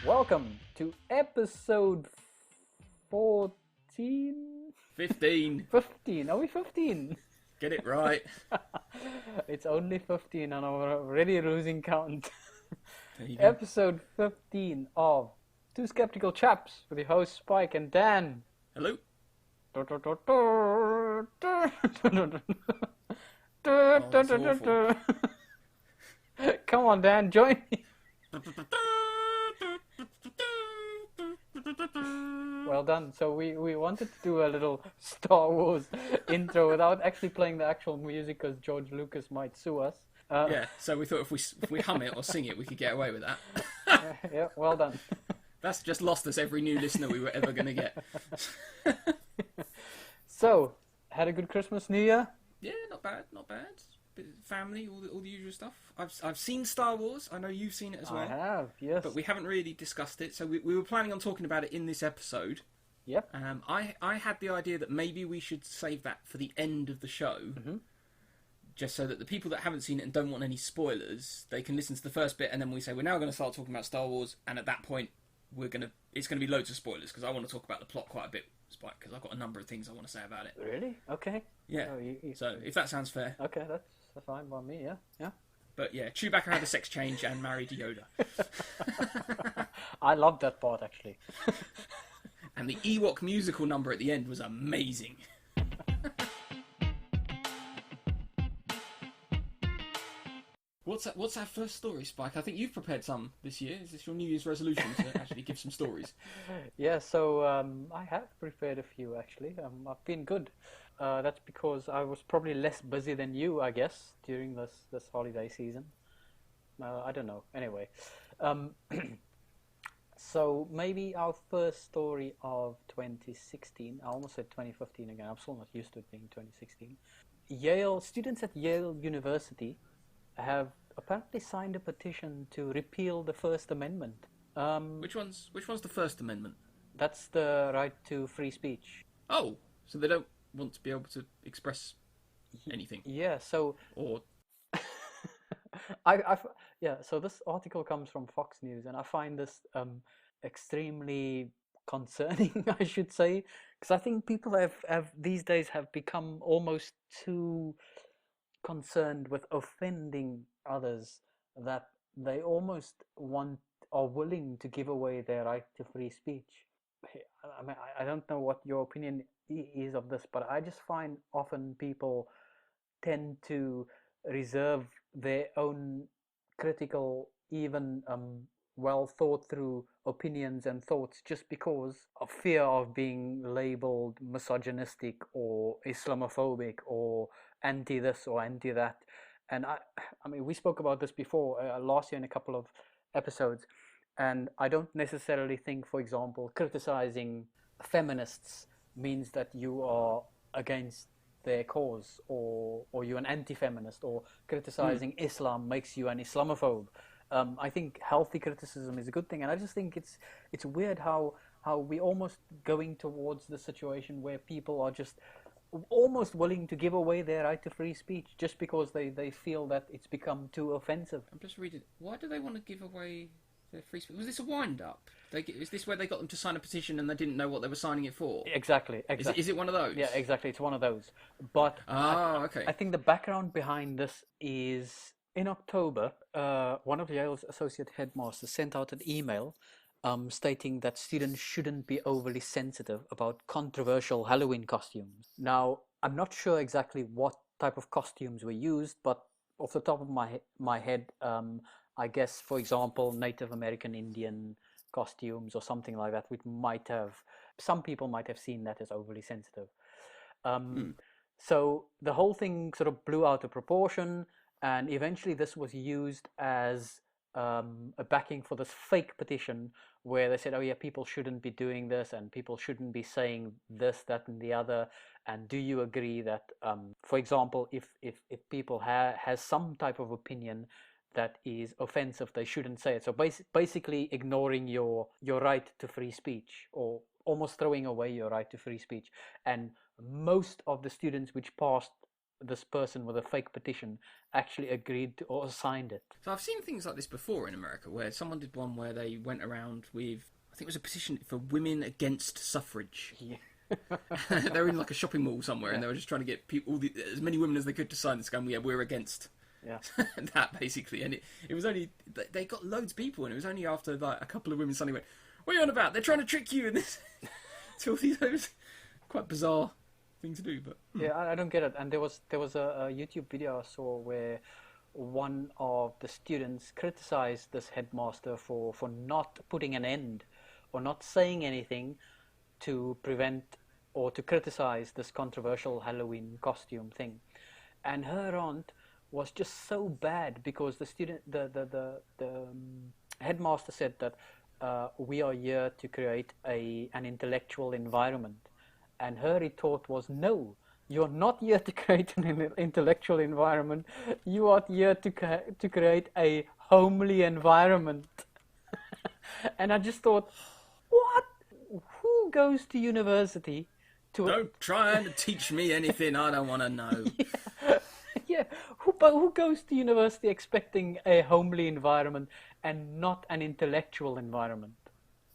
Welcome to episode 14? 15. 15. Are we 15? Get it right. It's only 15 and we're already losing count. There you go. Episode 15 of Two Skeptical Chaps with your hosts Spike and Dan. Hello. That's awful. Come on, Dan, join me. Well done. So we wanted to do a little Star Wars intro without actually playing the actual music because George Lucas might sue us. Yeah, so we thought if we hum it or sing it, we could get away with that. Yeah, well done. That's just lost us every new listener we were ever going to get. So, had a good Christmas, New Year? Yeah, not bad, not bad. Bit of family, all the usual stuff. I've seen Star Wars. I know you've seen it as well. I have, yes. But we haven't really discussed it, so we were planning on talking about it in this episode. Yep. I had the idea that maybe we should save that for the end of the show, just so that the people that haven't seen it and don't want any spoilers, they can listen to the first bit, and then we say we're now going to start talking about Star Wars, and at that point it's going to be loads of spoilers because I want to talk about the plot quite a bit, Spike, because I've got a number of things I want to say about it. Really? Okay. Yeah. Oh, So if that sounds fair. Okay, that's fine by me. Yeah. But yeah, Chewbacca had a sex change and married Yoda. I loved that part actually. And the Ewok musical number at the end was amazing. What's our first story, Spike? I think you've prepared some this year. Is this your New Year's resolution to actually give some stories? Yeah, so I have prepared a few actually. I've been good. That's because I was probably less busy than you, I guess, during this holiday season. I don't know. Anyway, so maybe our first story of 2016. I almost said 2015 again. I'm still not used to it being 2016. Students at Yale University have apparently signed a petition to repeal the First Amendment. Which one's the First Amendment? That's the right to free speech. Oh, so they don't want to be able to express anything. Yeah, so Or so this article comes from Fox News, and I find this extremely concerning, I should say, because I think people have these days have become almost too concerned with offending others that they almost are willing to give away their right to free speech. I mean, I don't know what your opinion is of this, but I just find often people tend to reserve their own critical, even well thought through opinions and thoughts just because of fear of being labeled misogynistic or Islamophobic or anti this or anti that. And I mean, we spoke about this before last year in a couple of episodes, and I don't necessarily think, for example, criticizing feminists means that you are against their cause, or you're an anti-feminist, or criticizing Islam makes you an Islamophobe. I think healthy criticism is a good thing, and I just think it's weird how we're almost going towards the situation where people are just almost willing to give away their right to free speech just because they feel that it's become too offensive. I'm just reading. Why do they want to give away their free speech? Was this a wind-up? Is this where they got them to sign a petition and they didn't know what they were signing it for? Exactly. Is it one of those? Yeah, exactly. It's one of those. But okay. I think the background behind this is in October, one of Yale's associate headmasters sent out an email stating that students shouldn't be overly sensitive about controversial Halloween costumes. Now, I'm not sure exactly what type of costumes were used, but off the top of my head, I guess, for example, Native American Indian costumes or something like that, which some people might have seen that as overly sensitive. So the whole thing sort of blew out of proportion, and eventually this was used as a backing for this fake petition where they said, oh yeah, people shouldn't be doing this and people shouldn't be saying this, that and the other, and do you agree that for example, if people has some type of opinion that is offensive, they shouldn't say it. So basically ignoring your right to free speech, or almost throwing away your right to free speech. And most of the students which passed this person with a fake petition actually agreed to or signed it. So I've seen things like this before in America, where someone did one where they went around with, I think it was a petition for women against suffrage. Yeah. They were in like a shopping mall somewhere, and they were just trying to get people, as many women as they could to sign this, going, yeah, we're against that, basically. And it was only, they got loads of people, and it was only after like a couple of women suddenly went, what are you on about? They're trying to trick you, and this, to all these, it was quite bizarre thing to do, but Yeah, I don't get it. And there was a YouTube video I saw where one of the students criticized this headmaster for not putting an end or not saying anything to prevent or to criticize this controversial Halloween costume thing. And her rant was just so bad because the headmaster said that we are here to create an intellectual environment. And her retort was, no, you're not here to create an intellectual environment. You are here to create a homely environment. And I just thought, what? Who goes to university to... Don't try to teach me anything I don't want to know. Yeah, who goes to university expecting a homely environment and not an intellectual environment?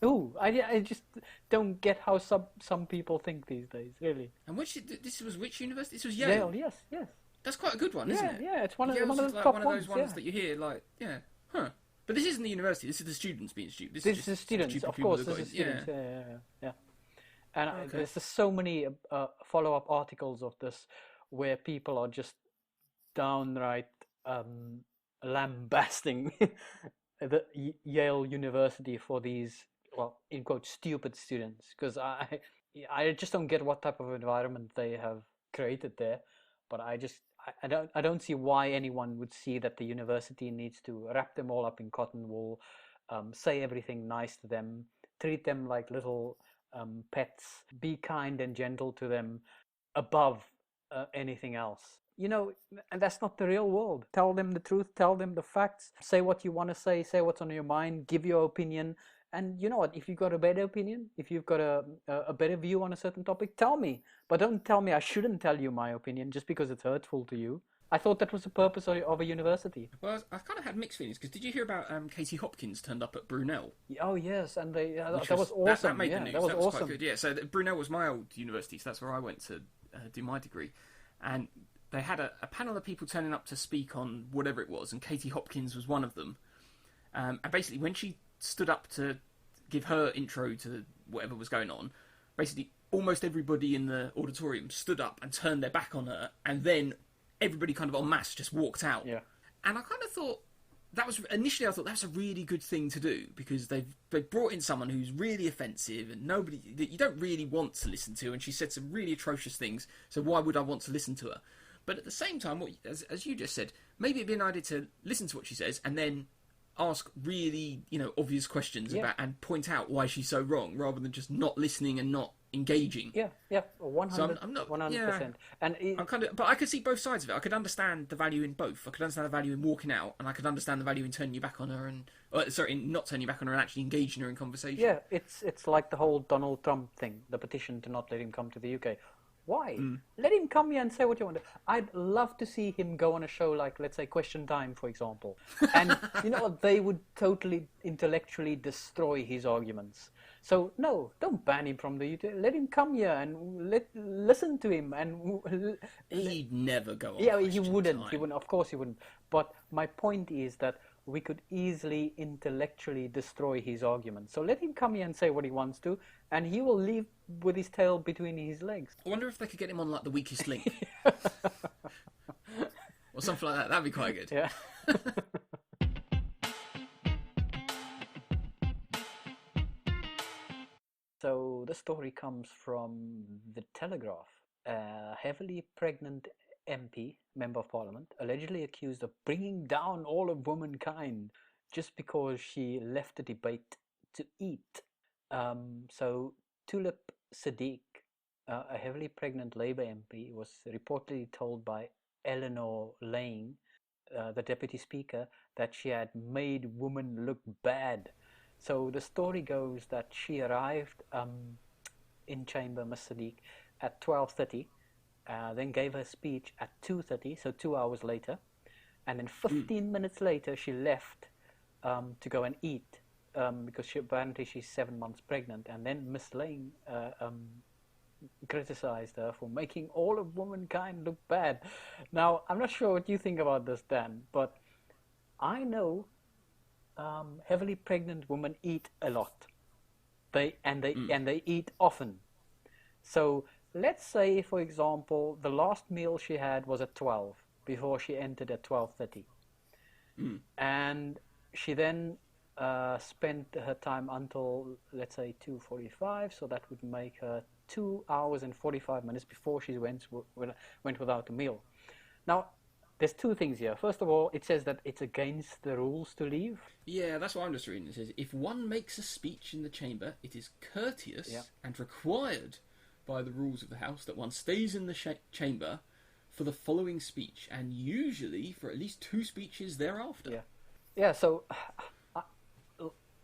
Ooh, I just don't get how some people think these days, really. And this was which university? This was Yale. Yale, yes. That's quite a good one, isn't it? Yeah, it's one of Yale's the like top one of those ones yeah. that you hear, like, yeah, huh. But this isn't the university. This is the students being stupid. This is the students, of course. This is students. Yeah. And there's just so many follow-up articles of this where people are just downright lambasting the Yale University for these, well, in quote, stupid students, because I just don't get what type of environment they have created there. But I don't see why anyone would see that the university needs to wrap them all up in cotton wool, say everything nice to them, treat them like little pets, be kind and gentle to them above anything else. You know, and that's not the real world. Tell them the truth, tell them the facts, say what you want to say what's on your mind, give your opinion. And you know what, if you've got a better opinion, if you've got a better view on a certain topic, tell me. But don't tell me I shouldn't tell you my opinion just because it's hurtful to you. I thought that was the purpose of a university. Well, I kind of had mixed feelings, because did you hear about Katie Hopkins turned up at Brunel? Oh, yes, and that was awesome. That made the news. That was awesome. Quite good. Yeah, so Brunel was my old university, so that's where I went to do my degree. And they had a panel of people turning up to speak on whatever it was, and Katie Hopkins was one of them. And basically, when she stood up to give her intro to whatever was going on, basically almost everybody in the auditorium stood up and turned their back on her, and then everybody kind of en masse just walked out. Yeah. And I kind of thought I thought that's a really good thing to do, because they've brought in someone who's really offensive and nobody that you don't really want to listen to, and she said some really atrocious things, so why would I want to listen to her? But at the same time, as you just said, maybe it'd be an idea to listen to what she says and then ask really, obvious questions about, and point out why she's so wrong, rather than just not listening and not engaging. Yeah, 100%. So I'm not, 100%. Yeah, and but I could see both sides of it. I could understand the value in both. I could understand the value in walking out, and I could understand the value in turning your back on her, in not turning your back on her and actually engaging her in conversation. Yeah, it's like the whole Donald Trump thing, the petition to not let him come to the UK. Why? Let him come here and say what you want to. I'd love to see him go on a show like, let's say, Question Time, for example. And you know what? They would totally intellectually destroy his arguments. So, no, don't ban him from the UK. Let him come here and listen to him. And he'd never go on. Yeah, he wouldn't. Of course he wouldn't. But my point is that we could easily intellectually destroy his argument. So let him come here and say what he wants to, and he will leave with his tail between his legs. I wonder if they could get him on like The Weakest Link. Or something like that. That'd be quite good. Yeah. So the story comes from The Telegraph. A heavily pregnant MP, Member of Parliament, allegedly accused of bringing down all of womankind just because she left the debate to eat. So Tulip Sadiq, a heavily pregnant Labour MP, was reportedly told by Eleanor Lane, the Deputy Speaker, that she had made women look bad. So the story goes that she arrived in Chamber, Miss Sadiq, at 12:30, then gave her speech at 2:30, so 2 hours later, and then 15 minutes later she left to go and eat because apparently she's 7 months pregnant, and then Miss Lane criticized her for making all of womankind look bad. Now, I'm not sure what you think about this, Dan, but I know heavily pregnant women eat a lot. They eat often. So let's say, for example, the last meal she had was at 12 before she entered at 12:30, and she then spent her time until, let's say, 2:45. So that would make her 2 hours and 45 minutes before she went without a meal. Now, there's two things here. First of all, it says that it's against the rules to leave. Yeah, that's what I'm just reading. It says, if one makes a speech in the chamber, it is courteous and required by the rules of the house that one stays in the chamber for the following speech, and usually for at least 2 speeches thereafter. Yeah. So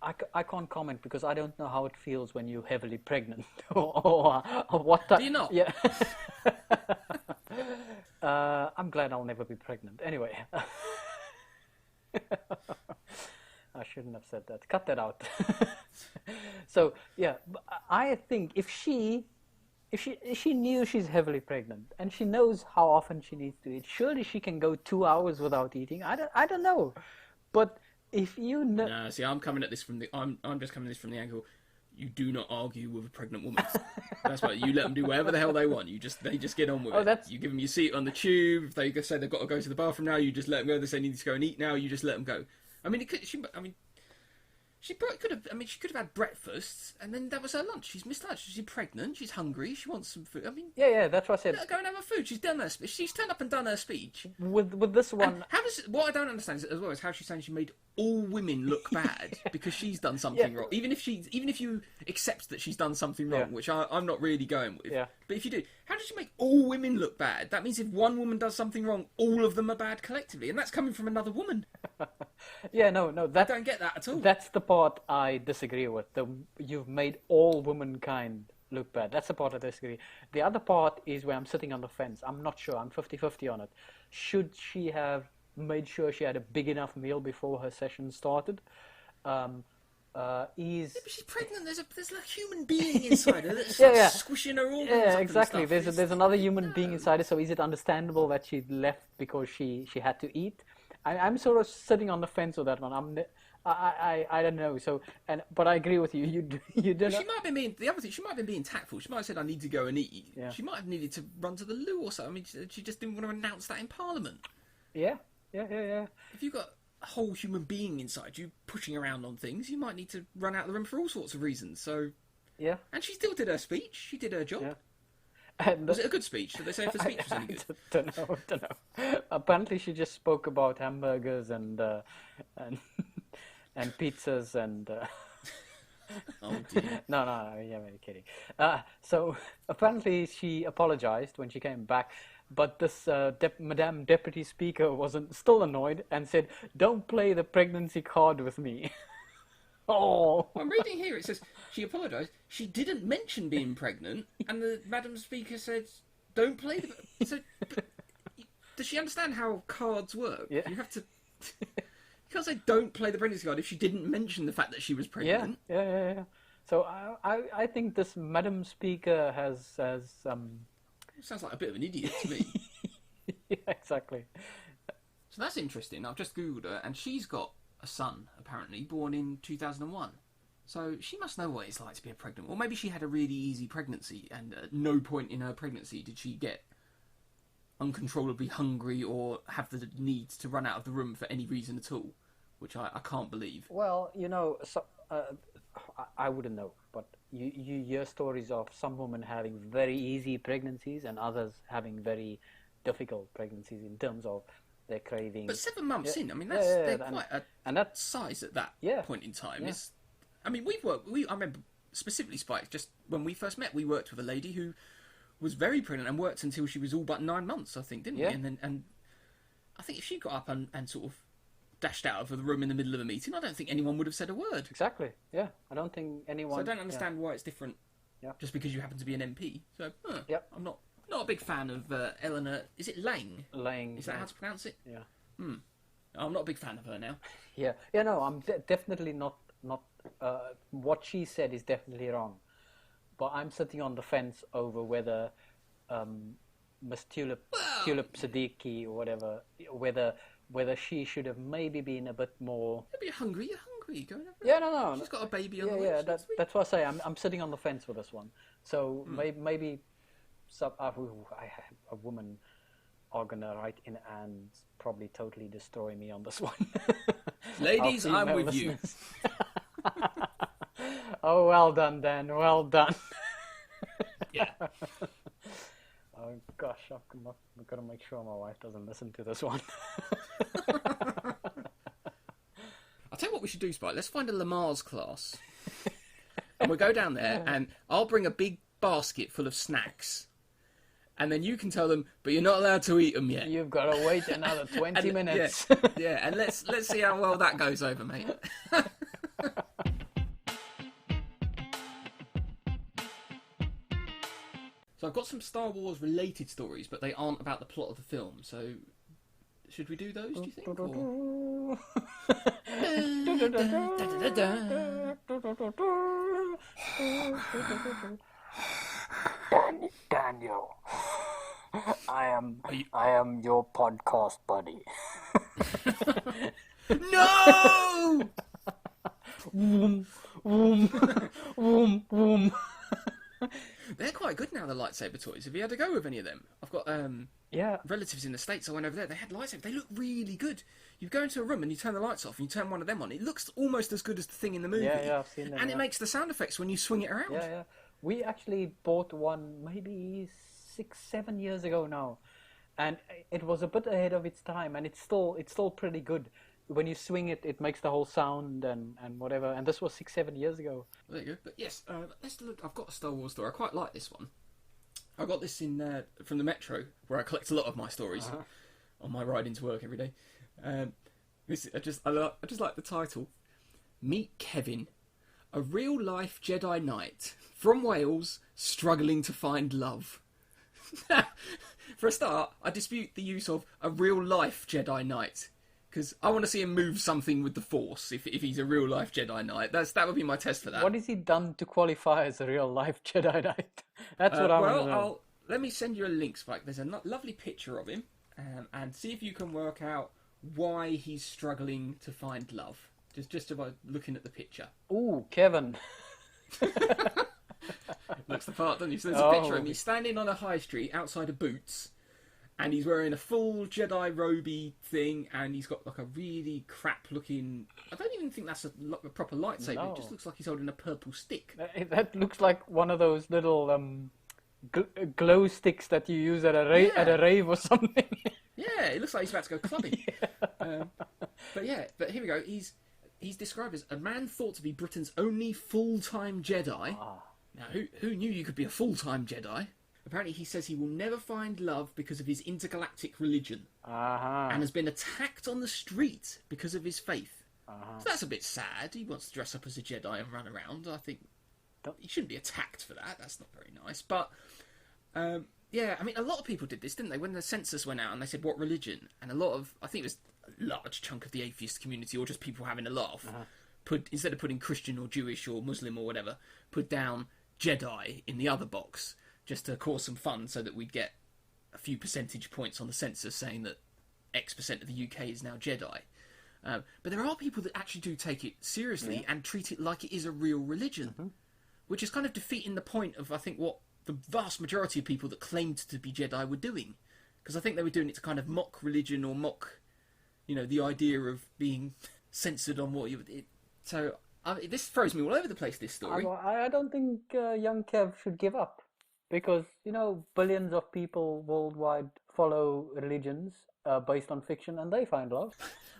I can't comment because I don't know how it feels when you're heavily pregnant or what. Do you not? Yeah. I'm glad I'll never be pregnant. Anyway, I shouldn't have said that. Cut that out. So yeah, I think if she knew she's heavily pregnant and she knows how often she needs to eat, surely she can go 2 hours without eating. I don't know, but if you know, no, see, I'm coming at this from the I'm just coming at this from the angle. You do not argue with a pregnant woman. That's why you let them do whatever the hell they want. They just get on with it. You give them your seat on the tube. If they say they've got to go to the bathroom now, you just let them go. They say they need to go and eat now, you just let them go. I mean, she probably could have. I mean, she could have had breakfast, and then that was her lunch. She's missed lunch. She's pregnant. She's hungry. She wants some food. I mean, yeah, that's what I said. Let her go and have her food. She's done her speech. She's turned up and done her speech. With this one, and what I don't understand is, as well, is how she's saying she made all women look bad because she's done something wrong. Even if you accept that she's done something wrong, which I'm not really going with. Yeah. But if you do, how does she make all women look bad? That means if one woman does something wrong, all of them are bad collectively, and that's coming from another woman. Yeah, no, I don't get that at all. That's the part I disagree with. You've made all womankind look bad. That's the part I disagree. The other part is where I'm sitting on the fence. I'm not sure. I'm 50-50 on it. Should she have made sure she had a big enough meal before her session started? But she's pregnant. There's a human being inside her that's squishing her organs. Yeah, exactly. There's another human being inside her. So is it understandable that she left because she had to eat? I'm sort of sitting on the fence with that one. I don't know. So but I agree with you. You don't. She might have been being the other thing. She might have been being tactful. She might have said, "I need to go and eat." Yeah. She might have needed to run to the loo or something. I mean, she just didn't want to announce that in Parliament. Yeah. If you've got a whole human being inside you pushing around on things, you might need to run out of the room for all sorts of reasons. So yeah. And she still did her speech. She did her job. Yeah. Was it a good speech? Did they say if the speech was any good? Don't know. Apparently, she just spoke about hamburgers and pizzas and. Oh dear. No, yeah, I'm kidding. So apparently, she apologized when she came back, but this Madame Deputy Speaker wasn't still annoyed and said, "Don't play the pregnancy card with me." Oh. Well, I'm reading here. It says she apologised. She didn't mention being pregnant, and the Madam Speaker said, "Don't play the." So, does she understand how cards work? Yeah. You have to. You can't say "Don't play the pregnancy card" if she didn't mention the fact that she was pregnant. Yeah. So I think this Madam Speaker has Sounds like a bit of an idiot to me. Yeah, exactly. So that's interesting. I've just googled her, and she's got a son, apparently, born in 2001. So she must know what it's like to be a pregnant. Or maybe she had a really easy pregnancy, and at no point in her pregnancy did she get uncontrollably hungry or have the need to run out of the room for any reason at all, which I can't believe. Well, I wouldn't know, but you hear stories of some women having very easy pregnancies and others having very difficult pregnancies in terms of their cravings. But 7 months in, I mean, they're quite a size at that point in time. Yeah. I mean, I remember specifically, Spike, just when we first met, we worked with a lady who was very pregnant and worked until she was all but 9 months, I think, didn't we? And I think if she got up and sort of dashed out of the room in the middle of a meeting, I don't think anyone would have said a word. Exactly, yeah. I don't think anyone... So I don't understand why it's different just because you happen to be an MP. So, I'm not Not a big fan of Eleanor. Is it Lang? Lang. Is that how to pronounce it? Yeah. I'm not a big fan of her now. Yeah. No, I'm definitely not. What she said is definitely wrong, but I'm sitting on the fence over whether Miss Tulip Siddiqui or whatever, whether she should have maybe been a bit more. You're hungry. Going over. Yeah, no. She's got a baby on the way. Yeah, that's what I say. I'm sitting on the fence with this one. So maybe a woman are gonna write in and probably totally destroy me on this one. Ladies, I'm with listeners. Oh, well done, Dan. Well done. Yeah. Oh gosh, I've got to make sure my wife doesn't listen to this one. I'll tell you what we should do, Spike. Let's find a Lamar's class. And we'll go down there and I'll bring a big basket full of snacks. And then you can tell them, but you're not allowed to eat them yet. You've got to wait another 20 minutes. Yeah, and let's see how well that goes over, mate. So I've got some Star Wars related stories, but they aren't about the plot of the film. So should we do those, do you think? Or... Daniel, I am your podcast buddy. No! Woom, woom, woom, woom. They're quite good now, the lightsaber toys. Have you had to go with any of them? I've got relatives in the States. I went over there. They had lightsabers. They look really good. You go into a room and you turn the lights off and you turn one of them on. It looks almost as good as the thing in the movie. Yeah, I've seen them. And it makes the sound effects when you swing it around. Yeah. We actually bought one maybe 6-7 years ago now, and it was a bit ahead of its time, and it's still pretty good. When you swing it, it makes the whole sound and whatever. And this was 6-7 years ago. There you go. But yes, let's look. I've got a Star Wars story. I quite like this one. I got this from the Metro, where I collect a lot of my stories on my ride into work every day. I just like the title. Meet Kevin, a real life Jedi Knight from Wales, struggling to find love. For a start, I dispute the use of a real life Jedi Knight. Because I want to see him move something with the Force if he's a real life Jedi Knight. That would be my test for that. What has he done to qualify as a real life Jedi Knight? That's what I want to know. Let me send you a link, Spike. There's a lovely picture of him, and see if you can work out why he's struggling to find love. Just by looking at the picture. Ooh, Kevin. Looks the part, doesn't he? So there's a picture of him. He's standing on a high street outside of Boots. And he's wearing a full Jedi roby thing, and he's got like a really crap-looking... I don't even think that's a proper lightsaber. No. It just looks like he's holding a purple stick. That looks like one of those little glow sticks that you use at a rave or something. Yeah, it looks like he's about to go clubbing. But here we go. He's described as a man thought to be Britain's only full-time Jedi. Now, who knew you could be a full-time Jedi? Apparently he says he will never find love because of his intergalactic religion. And has been attacked on the street because of his faith. So that's a bit sad. He wants to dress up as a Jedi and run around. I think he shouldn't be attacked for that. That's not very nice. But, a lot of people did this, didn't they? When the census went out and they said, what religion? And I think it was a large chunk of the atheist community, or just people having a laugh, instead of putting Christian or Jewish or Muslim or whatever, put down Jedi in the other box, just to cause some fun so that we'd get a few percentage points on the census saying that X% of the UK is now Jedi. But there are people that actually do take it seriously and treat it like it is a real religion, which is kind of defeating the point of, I think, what the vast majority of people that claimed to be Jedi were doing. Because I think they were doing it to kind of mock religion or mock, the idea of being censored on what you... this throws me all over the place, this story. I don't think young Kev should give up. Because, billions of people worldwide follow religions based on fiction, and they find love.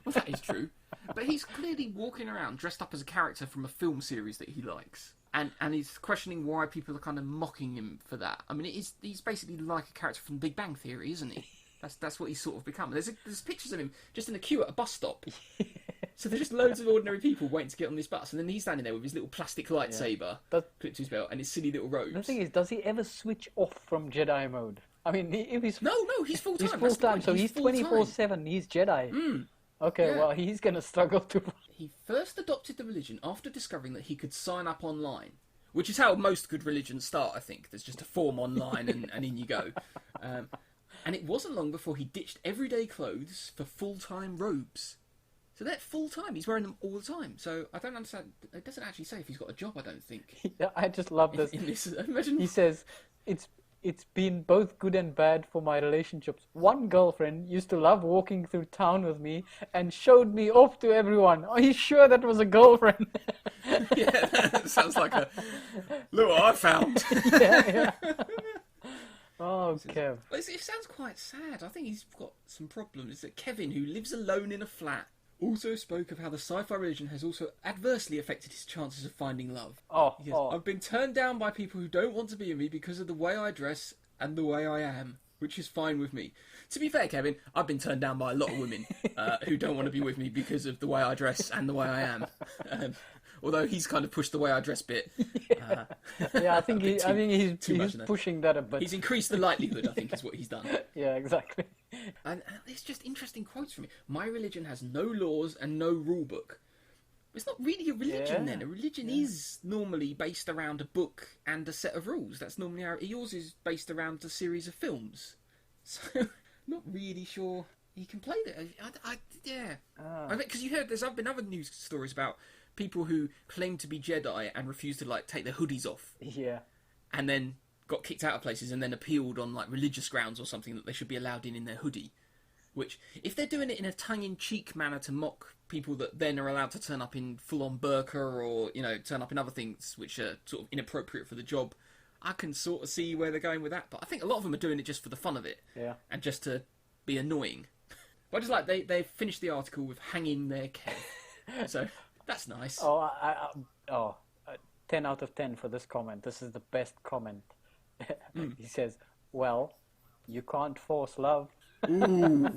Well, that is true. But he's clearly walking around dressed up as a character from a film series that he likes. And he's questioning why people are kind of mocking him for that. I mean, he's basically like a character from Big Bang Theory, isn't he? That's what he's sort of become. There's pictures of him just in a queue at a bus stop. So there's just loads of ordinary people waiting to get on this bus, and then he's standing there with his little plastic lightsaber clipped to his belt and his silly little robes. The thing is, does he ever switch off from Jedi mode? I mean, if he's No, he's full time. he's full time, so he's 24/7. He's Jedi. Okay, Yeah. well, he's gonna struggle to. He first adopted the religion after discovering that he could sign up online, which is how most good religions start, I think. There's just a form online and in you go. And it wasn't long before he ditched everyday clothes for full-time robes. So they're full-time. He's wearing them all the time. So I don't understand. It doesn't actually say if he's got a job, I don't think. Yeah, I just love this. Imagine... He says, it's been both good and bad for my relationships. One girlfriend used to love walking through town with me and showed me off to everyone. Are you sure that was a girlfriend? Yeah, that sounds like a... Look what I found. Yeah. Oh, Kev. It sounds quite sad. I think he's got some problems. It's that Kevin, who lives alone in a flat, also spoke of how the sci-fi religion has also adversely affected his chances of finding love. He goes, I've been turned down by people who don't want to be with me because of the way I dress and the way I am, which is fine with me. To be fair, Kevin, I've been turned down by a lot of women who don't want to be with me because of the way I dress and the way I am. Although he's kind of pushed the way I dress bit. Yeah, I think he's pushing that a bit. He's increased the likelihood, I think, is what he's done. Yeah, exactly. And it's just interesting quotes from him. My religion has no laws and no rule book. It's not really a religion then. A religion is normally based around a book and a set of rules. That's normally how yours is based around a series of films. So, not really sure he can play that. I mean, because you heard there's been other news stories about people who claim to be Jedi and refuse to take their hoodies off. Yeah. And then got kicked out of places and then appealed on religious grounds or something that they should be allowed in their hoodie. Which, if they're doing it in a tongue-in-cheek manner to mock people that then are allowed to turn up in full-on burqa or, turn up in other things which are sort of inappropriate for the job, I can sort of see where they're going with that. But I think a lot of them are doing it just for the fun of it. Yeah. And just to be annoying. But I just they finished the article with hanging their Kev. So, that's nice. 10 out of 10 for this comment. This is the best comment. He says, well, you can't force love. Ooh.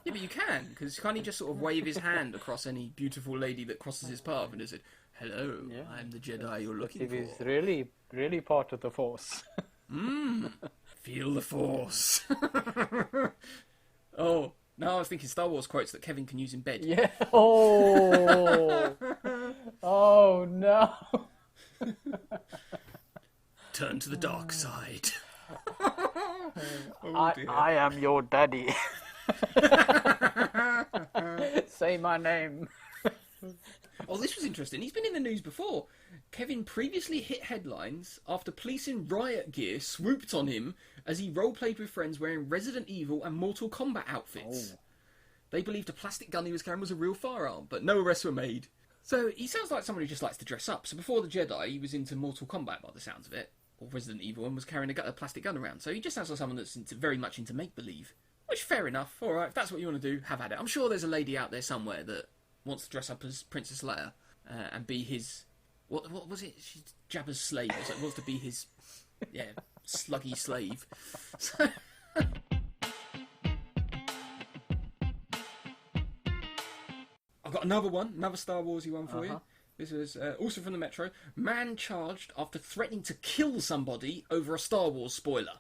Yeah, but you can, because can't he just sort of wave his hand across any beautiful lady that crosses his path and just say, hello, I'm the Jedi you're looking for. He's really, really part of the Force. Feel the Force. Oh, no, I was thinking Star Wars quotes that Kevin can use in bed. Yeah. Oh. Oh, no. Turn to the dark side. I am your daddy. Say my name. Oh, this was interesting. He's been in the news before. Kevin previously hit headlines after police in riot gear swooped on him as he role-played with friends wearing Resident Evil and Mortal Kombat outfits. Oh. They believed a plastic gun he was carrying was a real firearm, but no arrests were made. So he sounds like someone who just likes to dress up. So before the Jedi, he was into Mortal Kombat by the sounds of it, or Resident Evil, and was carrying a plastic gun around. So he just sounds like someone that's very much into make-believe. Which, fair enough. All right, if that's what you want to do, have at it. I'm sure there's a lady out there somewhere that wants to dress up as Princess Leia and be his... What was it? She's Jabba's slave. So it wants to be his, sluggy slave. So... I've got another Star Warsy one for you. This is also from the Metro. Man charged after threatening to kill somebody over a Star Wars spoiler.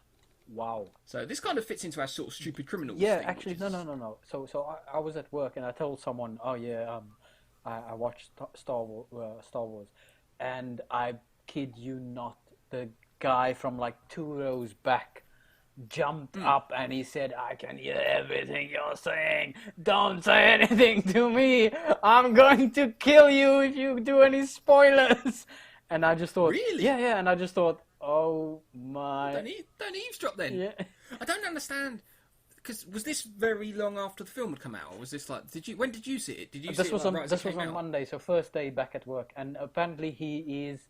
Wow. So this kind of fits into our sort of stupid criminals. Yeah, thing, actually, no. So I was at work and I told someone, I watched Star Wars, and I kid you not, the guy from 2 rows back jumped up and he said, I can hear everything you're saying. Don't say anything to me. I'm going to kill you if you do any spoilers. And I just thought... Really? Yeah, and I just thought, oh my... Don't eavesdrop then. Yeah. I don't understand. Because was this very long after the film had come out? Or was this when did you see it? Did you see it right as it came out? Monday, so first day back at work. And apparently he is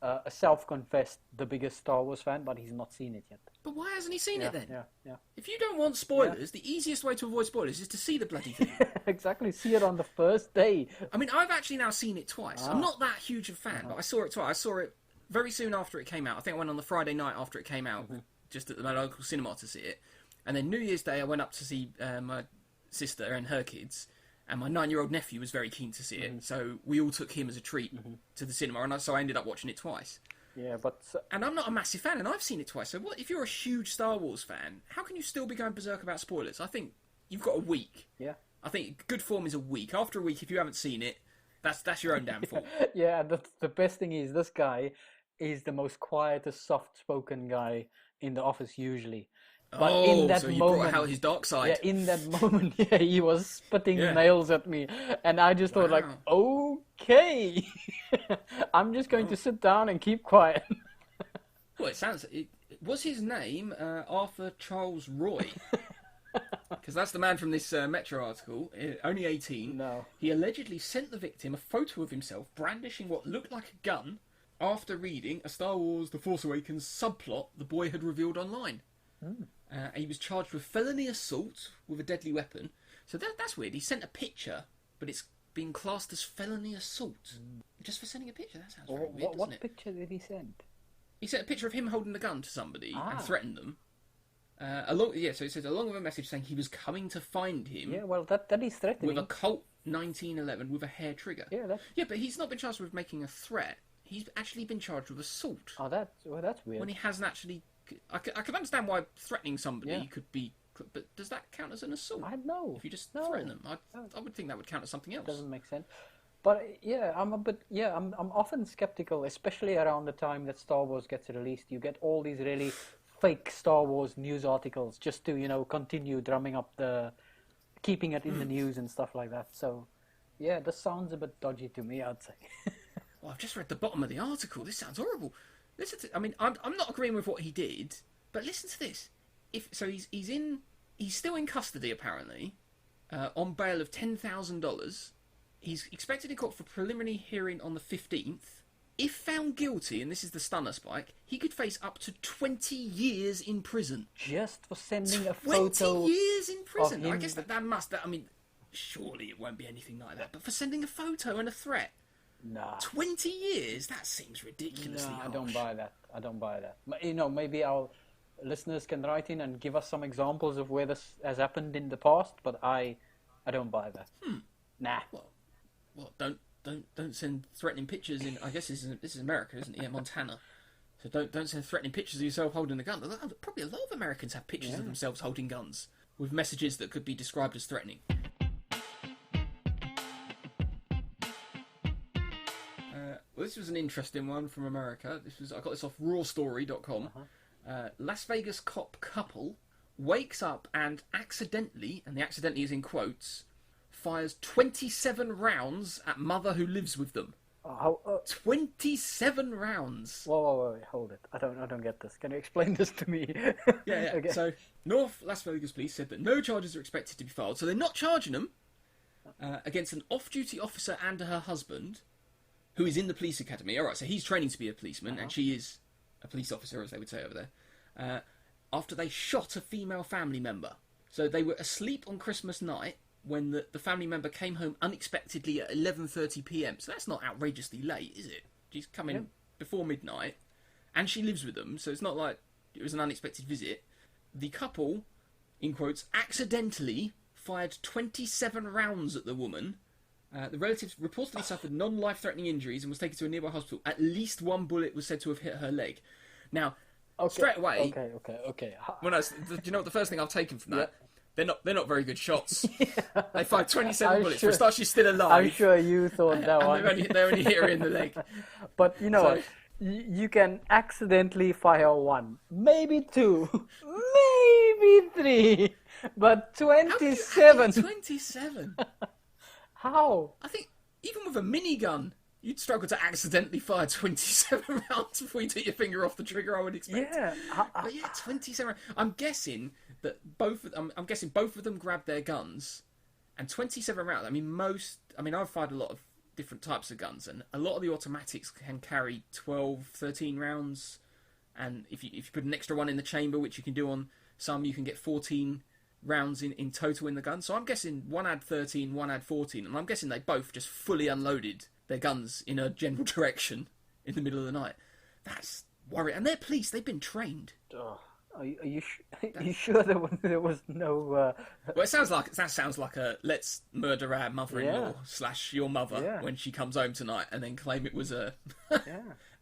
a self-confessed the biggest Star Wars fan, but he's not seen it yet. But why hasn't he seen it then? Yeah. If you don't want spoilers, the easiest way to avoid spoilers is to see the bloody thing. Exactly, see it on the first day. I mean, I've actually now seen it twice. I'm not that huge a fan, but I saw it twice. I saw it very soon after it came out. I think I went on the Friday night after it came out, just at my local cinema to see it. And then New Year's Day, I went up to see my sister and her kids. And my 9-year-old nephew was very keen to see it. So we all took him as a treat to the cinema. And so I ended up watching it twice. Yeah, but And I'm not a massive fan, and I've seen it twice. So what if you're a huge Star Wars fan? How can you still be going berserk about spoilers? I think you've got a week. yeah. I think good form is a week. After a week, if you haven't seen it, that's your own damn fault. Yeah, the best thing is this guy is the most quietest, soft-spoken guy in the office usually. But in Oh, that so you moment, brought out his dark yeah, side. in that moment, yeah, he was spitting Yeah. nails at me, and I just thought like, Wow. okay, I'm just going to sit down and keep quiet. Well, it sounds. Was his name Arthur Charles Roy? Because that's the man from this Metro article. Only 18. No. He allegedly sent the victim a photo of himself brandishing what looked like a gun after reading a Star Wars The Force Awakens subplot the boy had revealed online. He was charged with felony assault with a deadly weapon. So that's weird. He sent a picture, but it's being classed as felony assault. Just for sending a picture? That sounds very weird, doesn't What it? picture did he send? He sent a picture of him holding a gun to somebody Ah. and threatened them. So it says along with a message saying he was coming to find him Yeah, well, that is threatening. with a Colt 1911 with a hair trigger. Yeah, But he's not been charged with making a threat. He's actually been charged with assault. oh, that's weird. When he hasn't actually... I can understand why threatening somebody Yeah. could be... But does that count as an assault? I know. If you just No. threaten them, I would think that would count as something else. Doesn't make sense. But yeah, I'm often skeptical, especially around the time that Star Wars gets released. You get all these really fake Star Wars news articles just to, continue drumming up keeping it in the news and stuff like that. So yeah, this sounds a bit dodgy to me, I'd say. Well, I've just read the bottom of the article. This sounds horrible. I'm not agreeing with what he did, but listen to this. He's still in custody apparently, on bail of $10,000. He's expected in court for preliminary hearing on the 15th. If found guilty, and this is the stunner, Spike, he could face up to 20 years in prison. Just for sending a 20 photo. years in prison. him I guess surely it won't be anything like that. But for sending a photo and a threat, Nah. 20 years? That seems ridiculously No, I harsh. don't buy that. I don't buy that. Maybe our listeners can write in and give us some examples of where this has happened in the past, but I don't buy that. Nah. Well, don't send threatening pictures in. I guess this is America, isn't it? Yeah, Montana. So don't send threatening pictures of yourself holding a gun. Probably a lot of Americans have pictures of themselves holding guns with messages that could be described as threatening. Well, this was an interesting one from America. I got this off rawstory.com. Las Vegas cop couple wakes up and accidentally, and the accidentally is in quotes, fires 27 rounds at mother who lives with them. 27 rounds. Whoa, hold it. I don't get this. Can you explain this to me? Yeah. Okay. So, North Las Vegas police said that no charges are expected to be filed, so they're not charging them against an off-duty officer and her husband, who is in the police academy. All right, so he's training to be a policeman, and she is a police officer, as they would say over there, after they shot a female family member. So they were asleep on Christmas night when the family member came home unexpectedly at 11:30 p.m. So that's not outrageously late, is it? She's coming before midnight, and she lives with them, so it's not like it was an unexpected visit. The couple, in quotes, accidentally fired 27 rounds at the woman. The relatives reportedly suffered non-life-threatening injuries and was taken to a nearby hospital. At least one bullet was said to have hit her leg. Now, straight away... Okay. Do you know what the first thing I've taken from that? They're not very good shots. They fired 27 bullets. For a start, she's still alive. I'm sure you thought that one. They only hit her in the leg. But what? You can accidentally fire one, maybe two, maybe three, but 27. 27? How? I think even with a minigun, you'd struggle to accidentally fire 27 rounds before you take your finger off the trigger, I would expect. Yeah. But 27 rounds. I'm guessing both of them grabbed their guns, and 27 rounds. I've fired a lot of different types of guns, and a lot of the automatics can carry 12, 13 rounds, and if you put an extra one in the chamber, which you can do on some, you can get 14 rounds in total in the gun. So I'm guessing one had 13, one had 14, and I'm guessing they both just fully unloaded their guns in a general direction in the middle of the night. That's worrying. And they're police, they've been trained. Oh, are you sure there was no... Well, that sounds like a let's murder our mother-in-law / your mother when she comes home tonight, and then claim it was an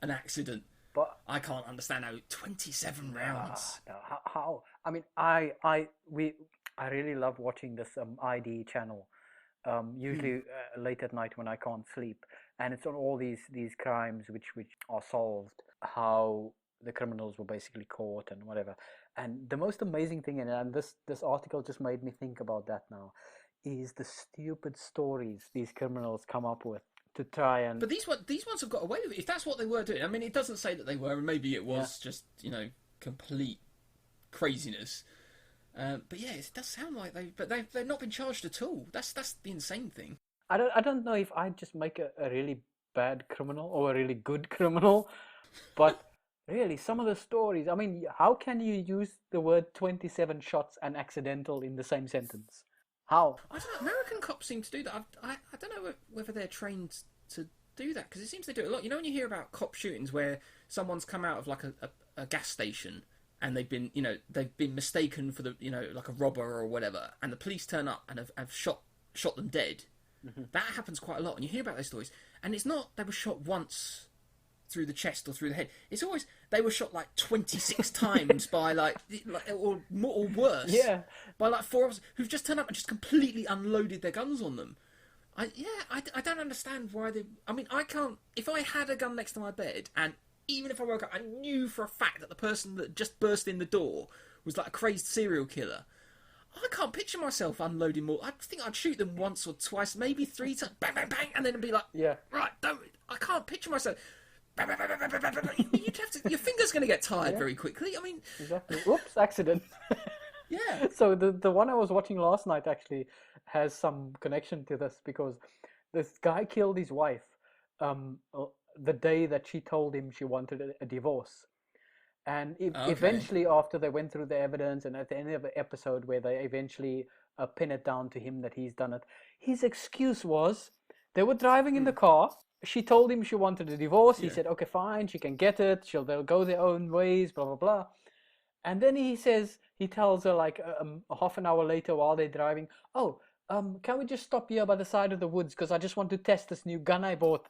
accident. But I can't understand how 27 rounds. no, how? I mean, I really love watching this ID channel. Usually late at night when I can't sleep, and it's on all these crimes which are solved, how the criminals were basically caught and whatever. And the most amazing thing in it, and this article just made me think about that now, is the stupid stories these criminals come up with to try and. But these ones have got away with it. If that's what they were doing, I mean, it doesn't say that they were, and maybe it was just complete craziness. But yeah, it does sound like they've not been charged at all. That's the insane thing. I don't know if I'd just make a really bad criminal or a really good criminal, but really some of the stories. I mean, how can you use the word 27 shots and accidental in the same sentence? How? I don't know. American cops seem to do that. I don't know whether they're trained to do that, because it seems they do it a lot. You know, when you hear about cop shootings where someone's come out of like a gas station and they've been mistaken for like a robber or whatever, and the police turn up and have shot them dead. Mm-hmm. That happens quite a lot, and you hear about those stories. And it's not they were shot once through the chest or through the head. It's always they were shot like 26 times by or worse. Yeah. By like 4 officers who've just turned up and just completely unloaded their guns on them. I don't understand why they. I mean, I can't. If I had a gun next to my bed, and even if I woke up, I knew for a fact that the person that just burst in the door was like a crazed serial killer. I can't picture myself unloading more. I think I'd shoot them once or twice, maybe 3 times, bang, bang, bang, and then it'd be like, right, don't. I can't picture myself. Bang, bang, bang, bang, bang, bang, bang. You'd have to. Your finger's going to get tired very quickly. I mean, exactly. Oops, accident. Yeah. So the one I was watching last night actually has some connection to this, because this guy killed his wife the day that she told him she wanted a divorce. And eventually, after they went through the evidence, and at the end of the episode where they eventually pin it down to him that he's done it, his excuse was they were driving in the car. She told him she wanted a divorce. He said, okay, fine, she can get it. They'll go their own ways, blah, blah, blah. And then he tells her like a half an hour later while they're driving, can we just stop here by the side of the woods? Because I just want to test this new gun I bought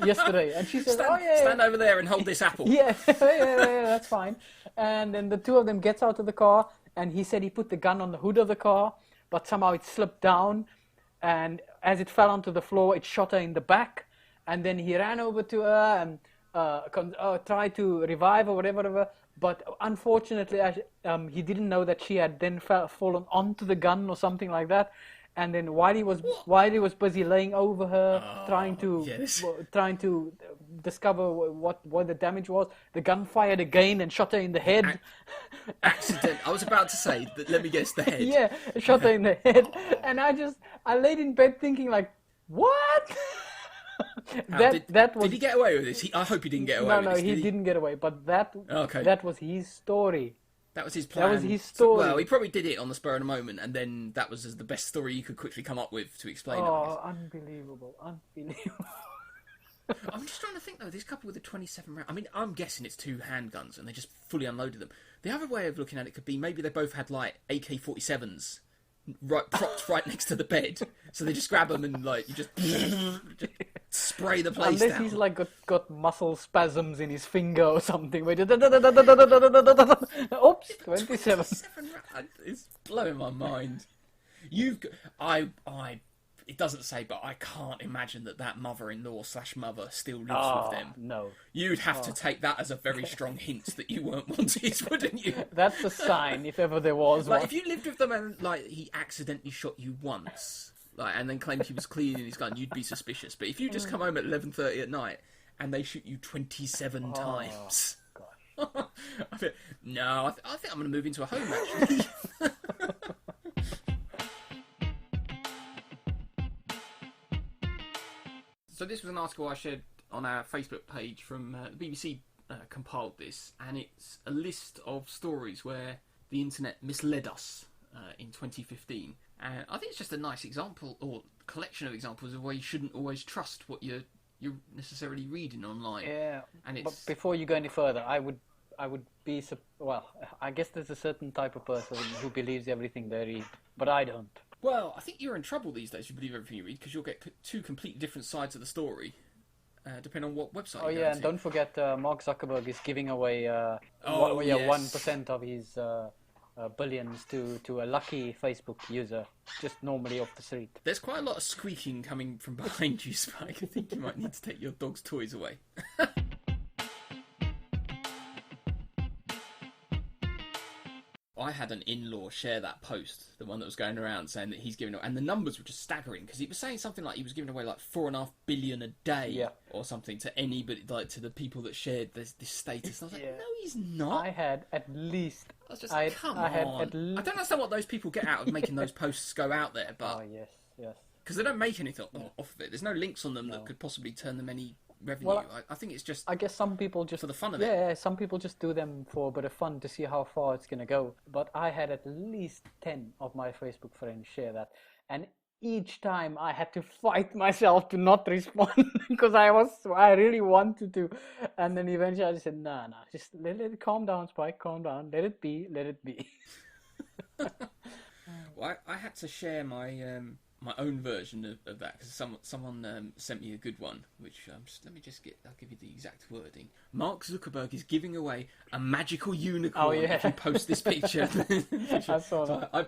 yesterday. And she says, stand over there and hold this apple. Yeah, that's fine. And then the two of them gets out of the car, and he said he put the gun on the hood of the car, but somehow it slipped down, and as it fell onto the floor, it shot her in the back. And then he ran over to her and tried to revive her, whatever. But unfortunately, he didn't know that she had then fallen onto the gun or something like that. And then while he was busy laying over her, trying to discover what the damage was, the gun fired again and shot her in the head. Accident. I was about to say that. Let me guess, the head. Yeah, shot her in the head. And I laid in bed thinking like, what? Did he get away with this? I hope he didn't get away with this. No, he didn't get away. But that was his story. That was his plan. That was his story. Well, he probably did it on the spur of the moment, and then that was the best story you could quickly come up with to explain it. Oh, unbelievable. I'm just trying to think, though, this couple with the 27 round. I mean, I'm guessing it's 2 handguns, and they just fully unloaded them. The other way of looking at it could be maybe they both had, like, AK-47s propped right next to the bed. So they just grab them and, like, you just spray the place Unless down. he's, like, got muscle spasms in his finger or something. Where oops, 27. It's blowing my mind. It doesn't say, but I can't imagine that mother-in-law / mother still lives with them. No. You'd have to take that as a very strong hint that you weren't wanted, wouldn't you? That's a sign, if ever there was one. Like, if you lived with them and, like, he accidentally shot you once, like, and then claimed he was cleaning his gun, you'd be suspicious. But if you just come home at 11:30 at night and they shoot you 27 times... Gosh. I think I'm going to move into a home, actually. So this was an article I shared on our Facebook page from the BBC compiled this, and it's a list of stories where the internet misled us in 2015. And I think it's just a nice example, or collection of examples of where you shouldn't always trust what you're necessarily reading online. Yeah, and but before you go any further, I would be... Well, I guess there's a certain type of person who believes everything they read, but I don't. Well, I think you're in trouble these days if you believe everything you read, because you'll get 2 completely different sides of the story. depending on what website Oh you go yeah, and to. don't forget Mark Zuckerberg is giving away yes. 1% of his billions to a lucky Facebook user, just normally off the street. There's quite a lot of squeaking coming from behind you, Spike. I think you might need to take your dog's toys away. I had an in-law share that post, the one that was going around saying that he's giving away, and the numbers were just staggering because he was saying something like he was giving away like 4.5 billion a day or something to anybody, like to the people that shared this status. And I was like, no, he's not. I had at least. I was just like, come on. I don't understand what those people get out of making those posts go out there, but Oh yes. because they don't make anything off of it. There's no links on them that could possibly turn them any revenue. Well, I think it's just I guess some people just for the fun of it. Yeah, some people just do them for a bit of fun to see how far it's gonna go. But I had at least 10 of my Facebook friends share that, and each time I had to fight myself to not respond because I really wanted to, and then eventually I just said, nah, just let it calm down, Spike, calm down, let it be. Well, I had to share my my own version of that because someone sent me a good one, which I'll give you the exact wording. Mark Zuckerberg is giving away a magical unicorn if you post this picture. I saw that. I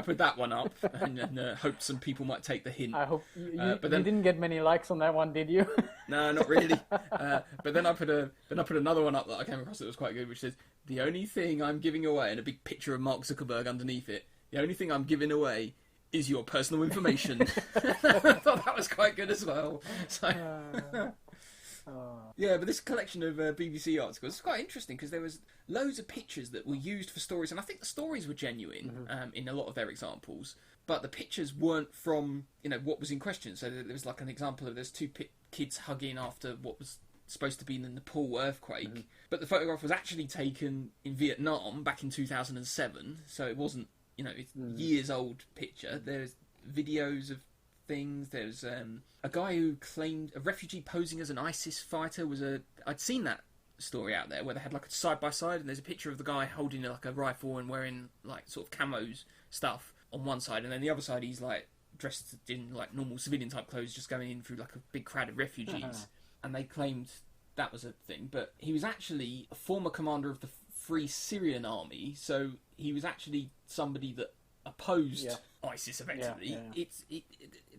put that one up and hoped some people might take the hint. I hope you but then, didn't get many likes on that one, did you? No, not really. But then I put another one up that I came across that was quite good, which says the only thing I'm giving away, and a big picture of Mark Zuckerberg underneath it. The only thing I'm giving away is your personal information. I thought that was quite good as well. So, yeah, but this collection of BBC articles is quite interesting because there was loads of pictures that were used for stories, and I think the stories were genuine in a lot of their examples, but the pictures weren't from what was in question. So there was like an example of there's two kids hugging after what was supposed to be in the Nepal earthquake, but the photograph was actually taken in Vietnam back in 2007, so it wasn't. It's years old picture. There's videos of things. There's a guy who claimed a refugee posing as an ISIS fighter I'd seen that story out there where they had like a side by side, and there's a picture of the guy holding like a rifle and wearing like sort of camos stuff on one side, and then the other side he's like dressed in like normal civilian type clothes, just going in through like a big crowd of refugees. And they claimed that was a thing, but he was actually a former commander of the Free Syrian Army, so he was actually somebody that opposed ISIS effectively.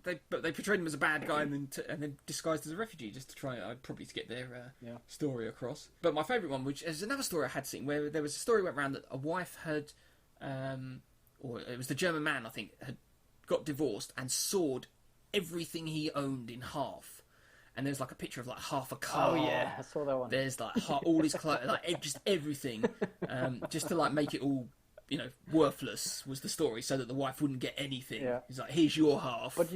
But they portrayed him as a bad guy and then disguised as a refugee just to try probably to get their story across. But my favourite one, which is another story I had seen, where there was a story went around that a wife had, or it was the German man I think, had got divorced and sawed everything he owned in half. And there's like a picture of like half a car. Oh yeah, I saw that one. There's like all his clothes, like just everything, just to like make it all, worthless was the story, so that the wife wouldn't get anything. Yeah. He's like, here's your half. But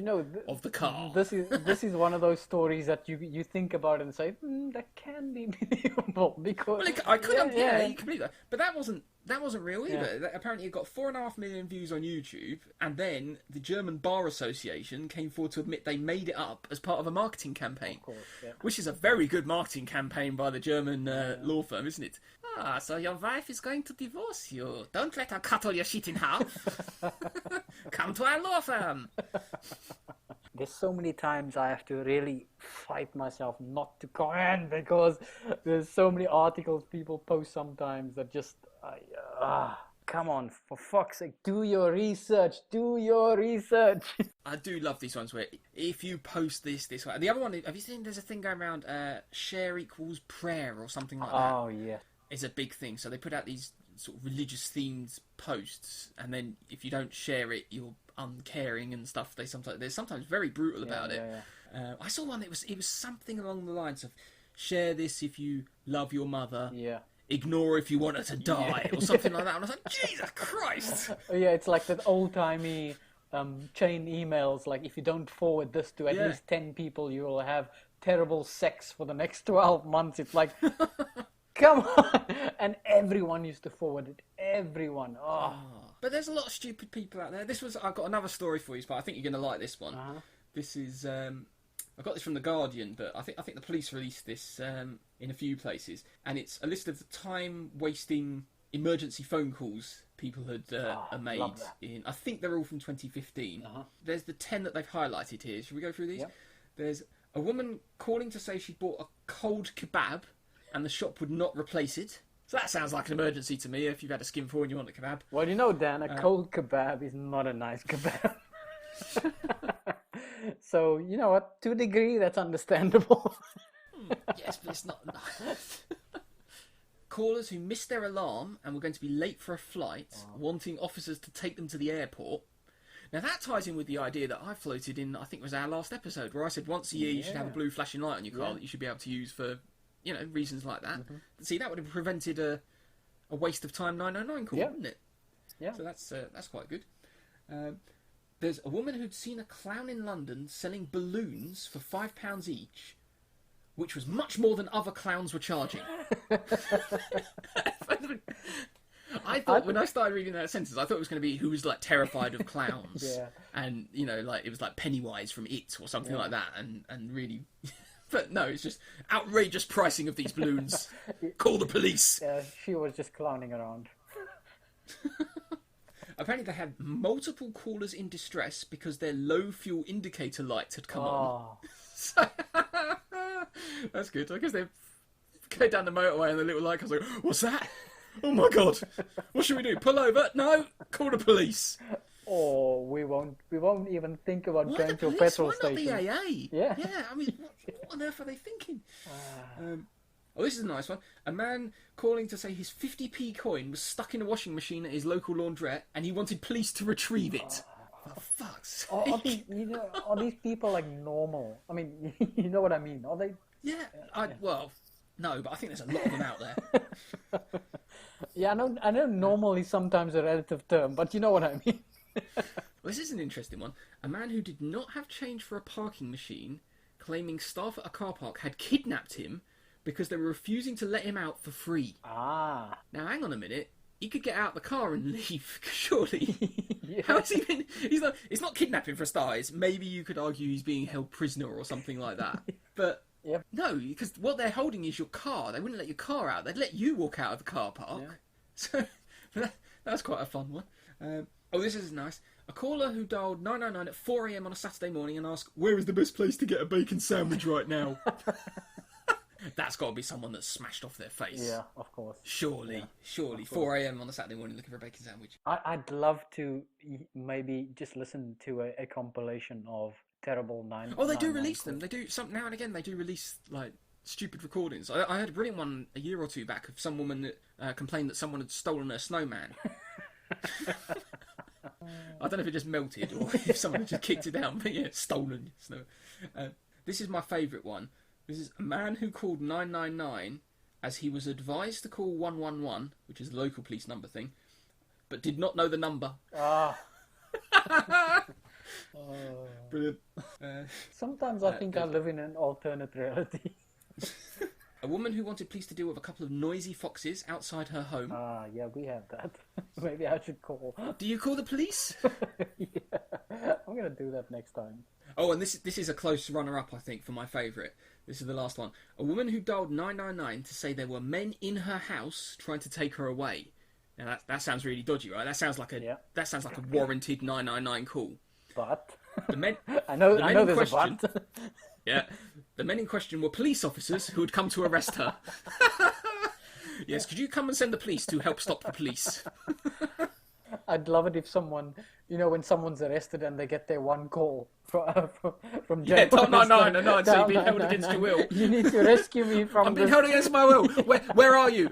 of the car. This is one of those stories that you think about and say that can be believable because I could you can believe that, but that wasn't real either. Yeah. Apparently, it got 4.5 million views on YouTube, and then the German Bar Association came forward to admit they made it up as part of a marketing campaign, of course, which is a very good marketing campaign by the German law firm, isn't it? So your wife is going to divorce you. Don't let her cut all your shit in half. Come to our law firm. There's so many times I have to really fight myself not to comment because there's so many articles people post sometimes that just come on, for fuck's sake, do your research. I do love these ones where if you post this way. The other one, have you seen there's a thing going around share equals prayer or something like that? Oh yeah. It's a big thing. So they put out these sort of religious themed posts, and then if you don't share it, you're uncaring and stuff. They're sometimes very brutal about it. Yeah. I saw one that it was something along the lines of share this if you love your mother. Yeah. Ignore if you want her to die, or something like that. And I was like, Jesus Christ! Yeah, it's like that old-timey chain emails. Like, if you don't forward this to at least 10 people, you will have terrible sex for the next 12 months. It's like, come on! And everyone used to forward it. Everyone. Oh. But there's a lot of stupid people out there. I've got another story for you, but I think you're going to like this one. This is... I got this from The Guardian, but I think the police released this in a few places, and it's a list of the time-wasting emergency phone calls people had made. I think they're all from 2015. There's the 10 that they've highlighted here. Should we go through these? Yep. There's A woman calling to say she bought a cold kebab and the shop would not replace it. So that sounds like an emergency to me if you've had a skinful and you want a kebab. Well, you know, Dan, a cold kebab is not a nice kebab. So, you know what? To a degree, that's understandable. Yes, but it's not nice. Callers who missed their alarm and were going to be late for a flight, wanting officers to take them to the airport. Now that ties in with the idea that I floated in, I think it was our last episode, where I said once a year you should have a blue flashing light on your car that you should be able to use for, you know, reasons like that. See, that would have prevented a waste of time 909 call, wouldn't it? Yeah. So that's quite good. There's a woman who'd seen a clown in London selling balloons for £5 each, which was much more than other clowns were charging. I thought, when I started reading that sentence, I thought it was going to be who was, like, terrified of clowns. And, you know, like, it was like Pennywise from It or something like that. And really... But no, it's just outrageous pricing of these balloons. Call the police. Yeah, she was just clowning around. Apparently they had multiple callers in distress because their low fuel indicator lights had come on. So, that's good. I guess they go down the motorway and the little light comes like, what's that? Oh my God! What should we do? Pull over? No, call the police. Or we won't even think about going to a petrol station. Why not the AA? Yeah. Yeah. I mean, what on earth are they thinking? Oh, this is a nice one. A man calling to say his 50p coin was stuck in a washing machine at his local laundrette, and he wanted police to retrieve it. For fuck's sake! Are these people like normal? I mean, you know what I mean? Are they? Yeah. Well, no, but I think there's a lot of them out there. Yeah, I know normal is sometimes a relative term, but you know what I mean. Well, this is an interesting one. A man who did not have change for a parking machine, claiming staff at a car park had kidnapped him because they were refusing to let him out for free. Now, hang on a minute. He could get out the car and leave, surely. How has he been... It's not kidnapping for a start. It's maybe you could argue he's being held prisoner or something like that. But... Yep. No, because what they're holding is your car. They wouldn't let your car out. They'd let you walk out of the car park. So that's quite a fun one. Oh, this is nice. A caller who dialed 999 at 4 a.m. on a Saturday morning and asked, where is the best place to get a bacon sandwich right now? That's got to be someone that's smashed off their face. Yeah, of course. Surely. 4 a.m. on a Saturday morning looking for a bacon sandwich. I'd love to maybe just listen to a compilation of terrible 9. Oh, they do release them. They do some now and again. They do release like stupid recordings. I had a brilliant one a year or two back of some woman that complained that someone had stolen her snowman. I don't know if it just melted or if someone had just kicked it down, but yeah, stolen snow. This is my favourite one. This is a man who called 999 as he was advised to call 111, which is the local police number thing, but did not know the number. Brilliant. Sometimes I think I live in an alternate reality. A woman who wanted police to deal with a couple of noisy foxes outside her home. Yeah, we have that. Maybe I should call. Do you call the police? Yeah, I'm going to do that next time. Oh, and this is a close runner-up, I think, for my favourite. This is the last one. A woman who dialed 999 to say there were men in her house trying to take her away. Now that sounds really dodgy, right? That sounds like a warranted 999 call. But the men, I know there's a but. Yeah, the men in question were police officers who had come to arrest her. Yes, could you come and send the police to help stop the police? I'd love it if someone, when someone's arrested and they get their one call from jail. Yeah, dial 999, so you've been held against your will. You need to rescue me from I've been held against my will. Where are you?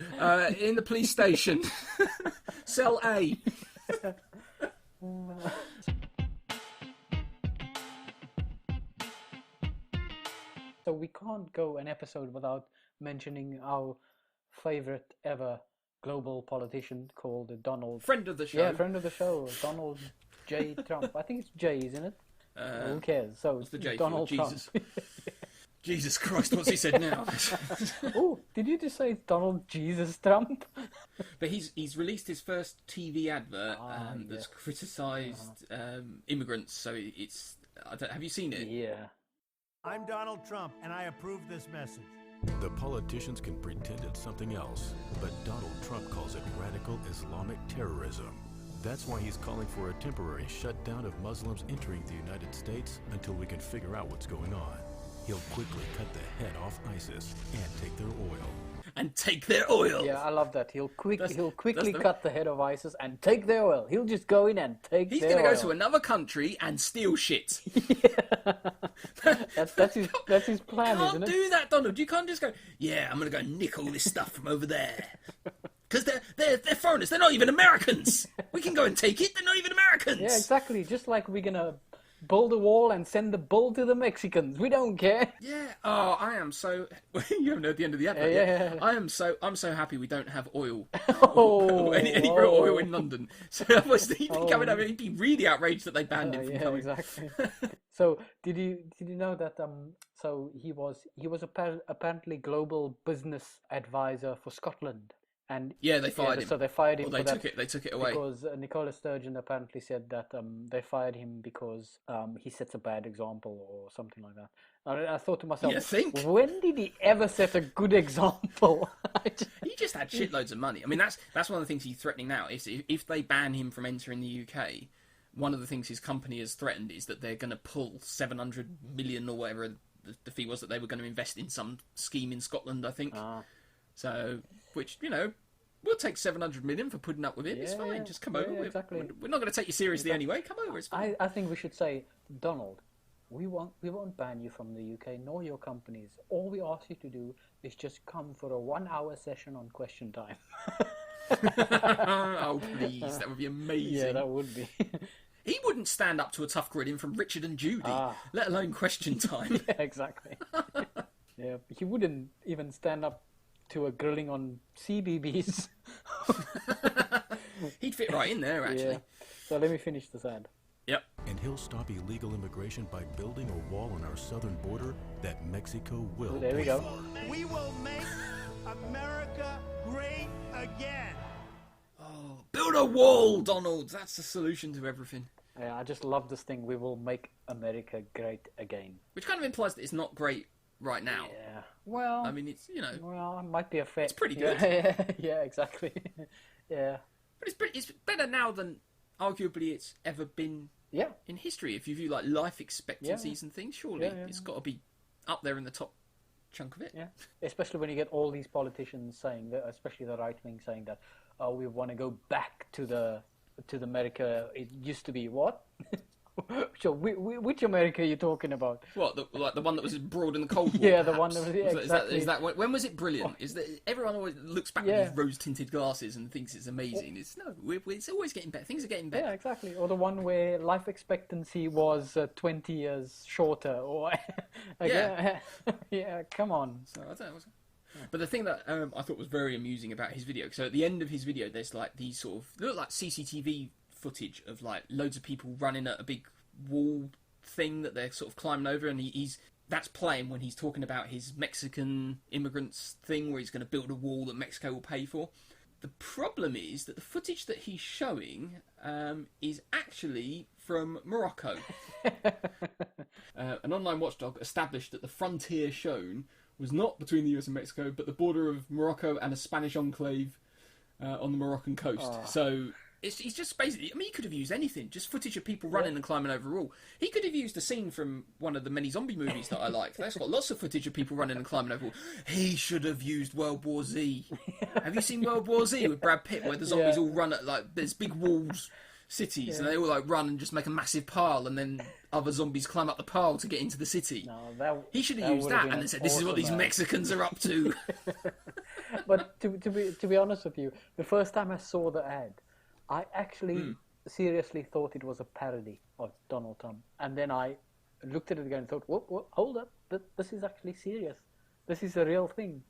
In the police station. Cell A. So we can't go an episode without mentioning our favourite ever global politician called Donald... Friend of the show. Yeah, friend of the show, Donald J. Trump. I think it's J, isn't it? Who cares? So what's the J Donald for? Trump. Jesus. Jesus Christ, what's he said now? Oh, did you just say Donald Jesus Trump? But he's released his first TV advert that's criticised immigrants, so it's... have you seen it? Yeah. I'm Donald Trump, and I approve this message. The politicians can pretend it's something else, but Donald Trump calls it radical Islamic terrorism. That's why he's calling for a temporary shutdown of Muslims entering the United States until we can figure out what's going on. He'll quickly cut the head off ISIS and take their oil. And take their oil. Yeah, I love that. He'll quickly that's cut the head of ISIS and take their oil. He'll just go in and take He's their going to oil. go to another country and steal shit. That's his plan, You isn't can't it? do that, Donald. You can't just go, yeah, I'm going to go nick all this stuff from over there. Because they're foreigners. They're not even Americans. We can go and take it. They're not even Americans. Yeah, exactly. Just like we're gonna build a wall and send the bull to the Mexicans. We don't care. Yeah. Oh, I am so. You haven't heard the end of the advert yet. I'm so happy we don't have oil. Oh, any real oil in London. So obviously he'd be coming over. He'd be really outraged that they banned him from yeah, coming. exactly. So did you know that so he was apparently global business advisor for Scotland. And Yeah, they fired him. So they fired him. Or they for took that it. They took it away. because Nicola Sturgeon apparently said that they fired him because he sets a bad example or something like that. I thought to myself, You think? when did he ever set a good example? He just had shitloads of money. I mean, that's one of the things he's threatening now. Is if they ban him from entering the UK, one of the things his company has threatened is that they're going to pull 700 million or whatever the fee was that they were going to invest in some scheme in Scotland, I think. So, which, we'll take 700 million for putting up with it. It's fine. Just come over. Exactly. We're not going to take you seriously anyway. Come over. It's fine. I think we should say, Donald, we won't ban you from the UK nor your companies. All we ask you to do is just come for a 1-hour session on Question Time. Oh, please. That would be amazing. Yeah, that would be. He wouldn't stand up to a tough grilling from Richard and Judy, let alone Question Time. Yeah, exactly. Yeah, he wouldn't even stand up to a grilling on CBBS. He'd fit right in there, actually. Yeah. So let me finish this ad. Yep. And he'll stop illegal immigration by building a wall on our southern border that Mexico will There we pay go. for. We will make America great again. Oh, build a wall, Donald. That's the solution to everything. Yeah, I just love this thing. We will make America great again. Which kind of implies that it's not great right now. Yeah. Well, I mean, it's, well, it might be a fair. It's pretty good. Yeah, exactly. Yeah. But it's better now than arguably it's ever been Yeah. in history. If you view like life expectancies and things, surely it's got to be up there in the top chunk of it. Yeah. Especially when you get all these politicians saying that, especially the right wing saying that, oh, we want to go back to the America it used to be. What? So which America are you talking about? What, the one that was abroad in the Cold War? Yeah, the perhaps? one that was exactly. Is that when was it brilliant? Is that everyone always looks back with these rose-tinted glasses and thinks it's amazing? It's it's always getting better. Things are getting better. Yeah, exactly. Or the one where life expectancy was 20 years shorter. Or Yeah. Yeah. Come on. So I don't know. But the thing that I thought was very amusing about his video, so at the end of his video, there's like these sort of they look like CCTV footage of like loads of people running at a big wall thing that they're sort of climbing over, and that's playing when he's talking about his Mexican immigrants thing where he's going to build a wall that Mexico will pay for. The problem is that the footage that he's showing is actually from Morocco. An online watchdog established that the frontier shown was not between the US and Mexico, but the border of Morocco and a Spanish enclave on the Moroccan coast. So he's just basically, I mean, he could have used anything, just footage of people running and climbing over a wall. He could have used a scene from one of the many zombie movies that I like. That's got lots of footage of people running and climbing over a wall. He should have used World War Z. Have you seen World War Z with Brad Pitt, where the zombies all run at, like, there's big walls, cities, and they all, like, run and just make a massive pile, and then other zombies climb up the pile to get into the city. No, he should have used that and then said, this is what these Mexicans are up to. But to be honest with you, the first time I saw the ad, I actually seriously thought it was a parody of Donald Trump. And then I looked at it again and thought, whoa, hold up, this is actually serious. This is a real thing.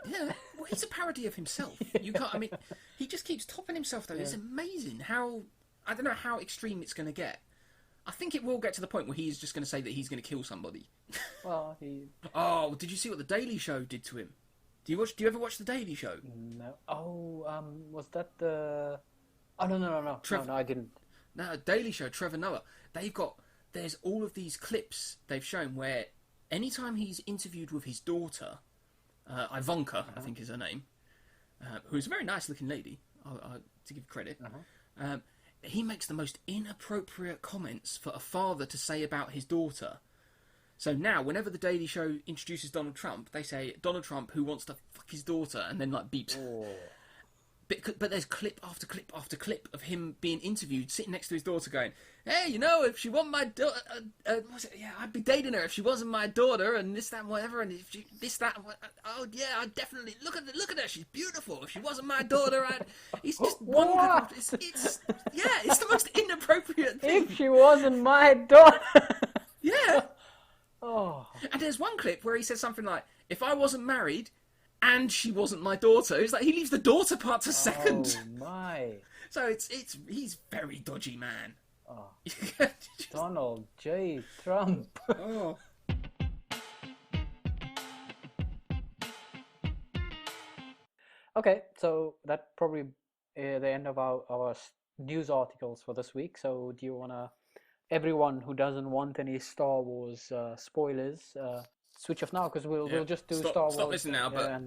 Yeah, well, he's a parody of himself. You can't, I mean, he just keeps topping himself, though. It's amazing how, I don't know how extreme it's going to get. I think it will get to the point where he's just going to say that he's going to kill somebody. Well, Oh, did you see what The Daily Show did to him? Do you ever watch The Daily Show? No. Oh, was that the... Oh, no. No, I didn't. No, Daily Show, Trevor Noah. There's all of these clips they've shown where anytime he's interviewed with his daughter, Ivanka, I think is her name, who's a very nice looking lady, to give credit, he makes the most inappropriate comments for a father to say about his daughter. So now, whenever the Daily Show introduces Donald Trump, they say Donald Trump who wants to fuck his daughter, and then like beeps. Oh. But there's clip after clip after clip of him being interviewed, sitting next to his daughter, going, "Hey, you know, if she wasn't my daughter, I'd be dating her if she wasn't my daughter, and this, that, and whatever, and if she this, that, and oh yeah, I'd definitely look at her. She's beautiful. If she wasn't my daughter, I'd." It's just one. It's the most inappropriate thing. If she wasn't my daughter. Yeah. Oh. And there's one clip where he says something like, "If I wasn't married and she wasn't my daughter," it's like he leaves the daughter part to second. Oh my. So he's very dodgy man. Oh. Just- Donald J. Trump. oh. Okay, so that probably the end of our news articles for this week. So do you want to, everyone who doesn't want any Star Wars spoilers, switch off now, because we'll just do Star Wars. Stop listening now, but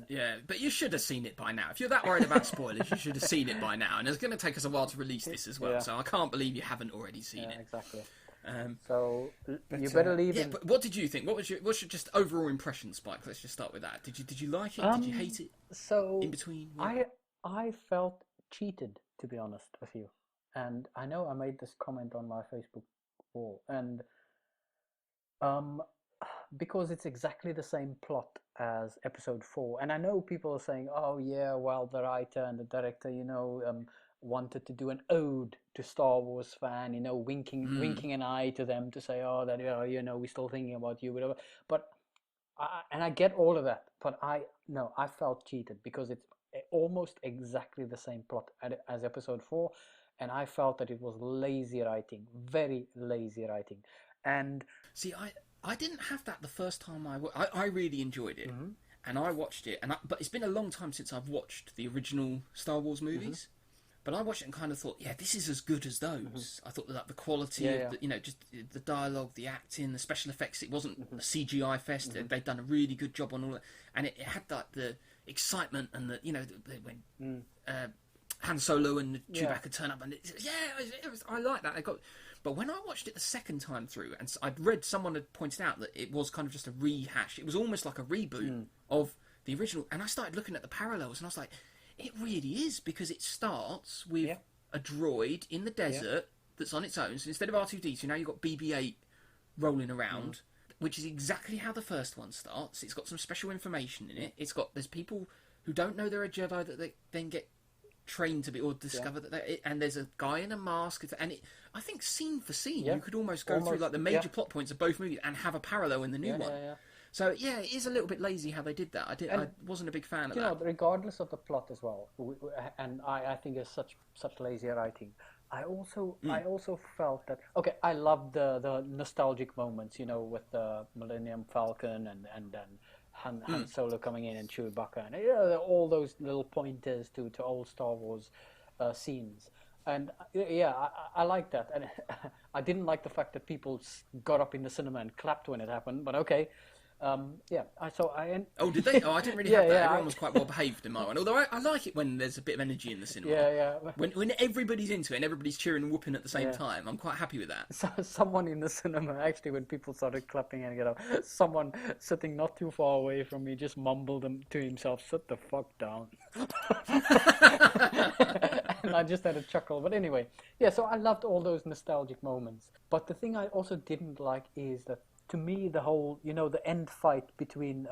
yeah, but you should have seen it by now. If you're that worried about spoilers, you should have seen it by now. And it's going to take us a while to release this as well. Yeah. So I can't believe you haven't already seen it. Exactly. But, you better leave. Yeah, but what did you think? What's your just overall impression, Spike? Let's just start with that. Did you like it? Did you hate it? So in between, I felt cheated, to be honest with you, and I know I made this comment on my Facebook wall, and because it's exactly the same plot as episode 4, and I know people are saying, "Oh yeah, well the writer and the director, wanted to do an ode to Star Wars fan, winking an eye to them to say, oh, that we're still thinking about you, whatever." But I get all of that, but I felt cheated because it's almost exactly the same plot as episode 4, and I felt that it was lazy writing, very lazy writing. And see, I didn't have that the first time I really enjoyed it, and I watched it, but it's been a long time since I've watched the original Star Wars movies. But I watched it and kind of thought, yeah, this is as good as those. I thought that the quality of just the dialogue, the acting, the special effects, it wasn't a CGI fest. They'd done a really good job on all that. And it had the excitement and when Han Solo and Chewbacca turn up, and I like that. But when I watched it the second time through, and I'd read someone had pointed out that it was kind of just a rehash. It was almost like a reboot of the original. And I started looking at the parallels, and I was like, it really is, because it starts with a droid in the desert that's on its own. So instead of R2-D2, now you've got BB-8 rolling around, which is exactly how the first one starts. It's got some special information in it. There's people who don't know they're a Jedi that they then get trained to be, or discover that they're, and there's a guy in a mask, and I think scene for scene you could almost go through like the major plot points of both movies and have a parallel in the new one. So yeah, it is a little bit lazy how they did that. I wasn't a big fan of that. Regardless of the plot as well, and I think it's such lazy writing. I also felt that I loved the nostalgic moments, with the Millennium Falcon and Han Solo coming in and Chewbacca, and all those little pointers to old Star Wars scenes. And I like that. And I didn't like the fact that people got up in the cinema and clapped when it happened, but okay. Oh, did they? Oh, I didn't really have that. Everyone was quite well behaved in my one. Although I like it when there's a bit of energy in the cinema. When everybody's into it and everybody's cheering and whooping at the same time, I'm quite happy with that. So someone in the cinema, actually, when people started clapping and get up, someone sitting not too far away from me just mumbled to himself, "Sit the fuck down." And I just had a chuckle. But anyway, so I loved all those nostalgic moments. But the thing I also didn't like is that, to me, the whole, the end fight between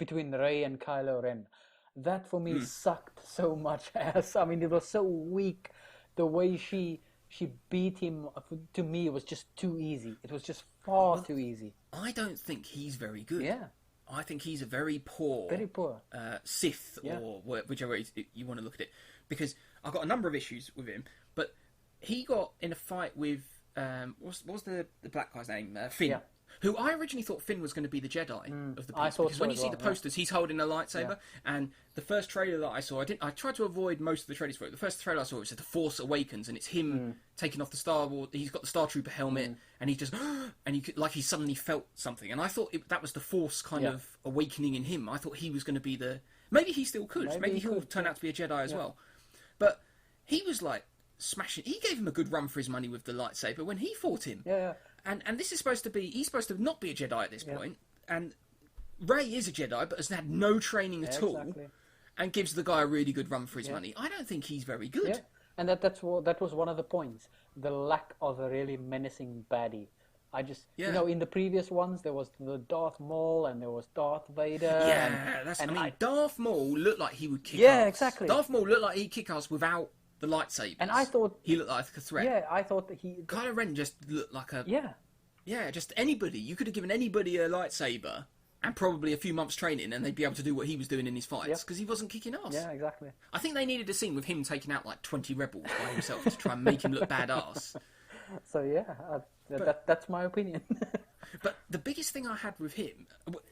Rey and Kylo Ren, that for me sucked so much ass. I mean, it was so weak. The way she beat him, to me, was just too easy. It was just far too easy. I don't think he's very good. Yeah. I think he's a very poor Sith, or whichever you want to look at it. Because I've got a number of issues with him, but he got in a fight with, what was the black guy's name? Finn. Yeah. Who I originally thought Finn was going to be the Jedi of the I piece, thought because when you see the posters, he's holding a lightsaber, Yeah. and the first trailer that I saw, I tried to avoid most of the trailers for it. The first trailer I saw, it said The Force Awakens, and it's him taking off the Star Wars. He's got the Star Trooper helmet, and he just and you could, like, he suddenly felt something, and I thought that was the Force kind of awakening in him. I thought he was going to be the, maybe he still could, maybe he'll turn out to be a Jedi as well, but he was like smashing. He gave him a good run for his money with the lightsaber when he fought him. Yeah. And this is supposed to be... He's supposed to not be a Jedi at this point. And Rey is a Jedi, but has had no training at all. Exactly. And gives the guy a really good run for his money. I don't think he's very good. Yeah, and that was one of the points. The lack of a really menacing baddie. I just, in the previous ones, there was the Darth Maul and there was Darth Vader. Yeah, Darth Maul looked like he would kick ass. Yeah, exactly. Darth Maul looked like he'd kick ass without the lightsabers. And I thought... He looked like a threat. Yeah, I thought that Kylo Ren just looked like a... Yeah. Yeah, just anybody. You could have given anybody a lightsaber and probably a few months training and they'd be able to do what he was doing in his fights because he wasn't kicking ass. Yeah, exactly. I think they needed a scene with him taking out like 20 rebels by himself to try and make him look badass. So that's my opinion. But the biggest thing I had with him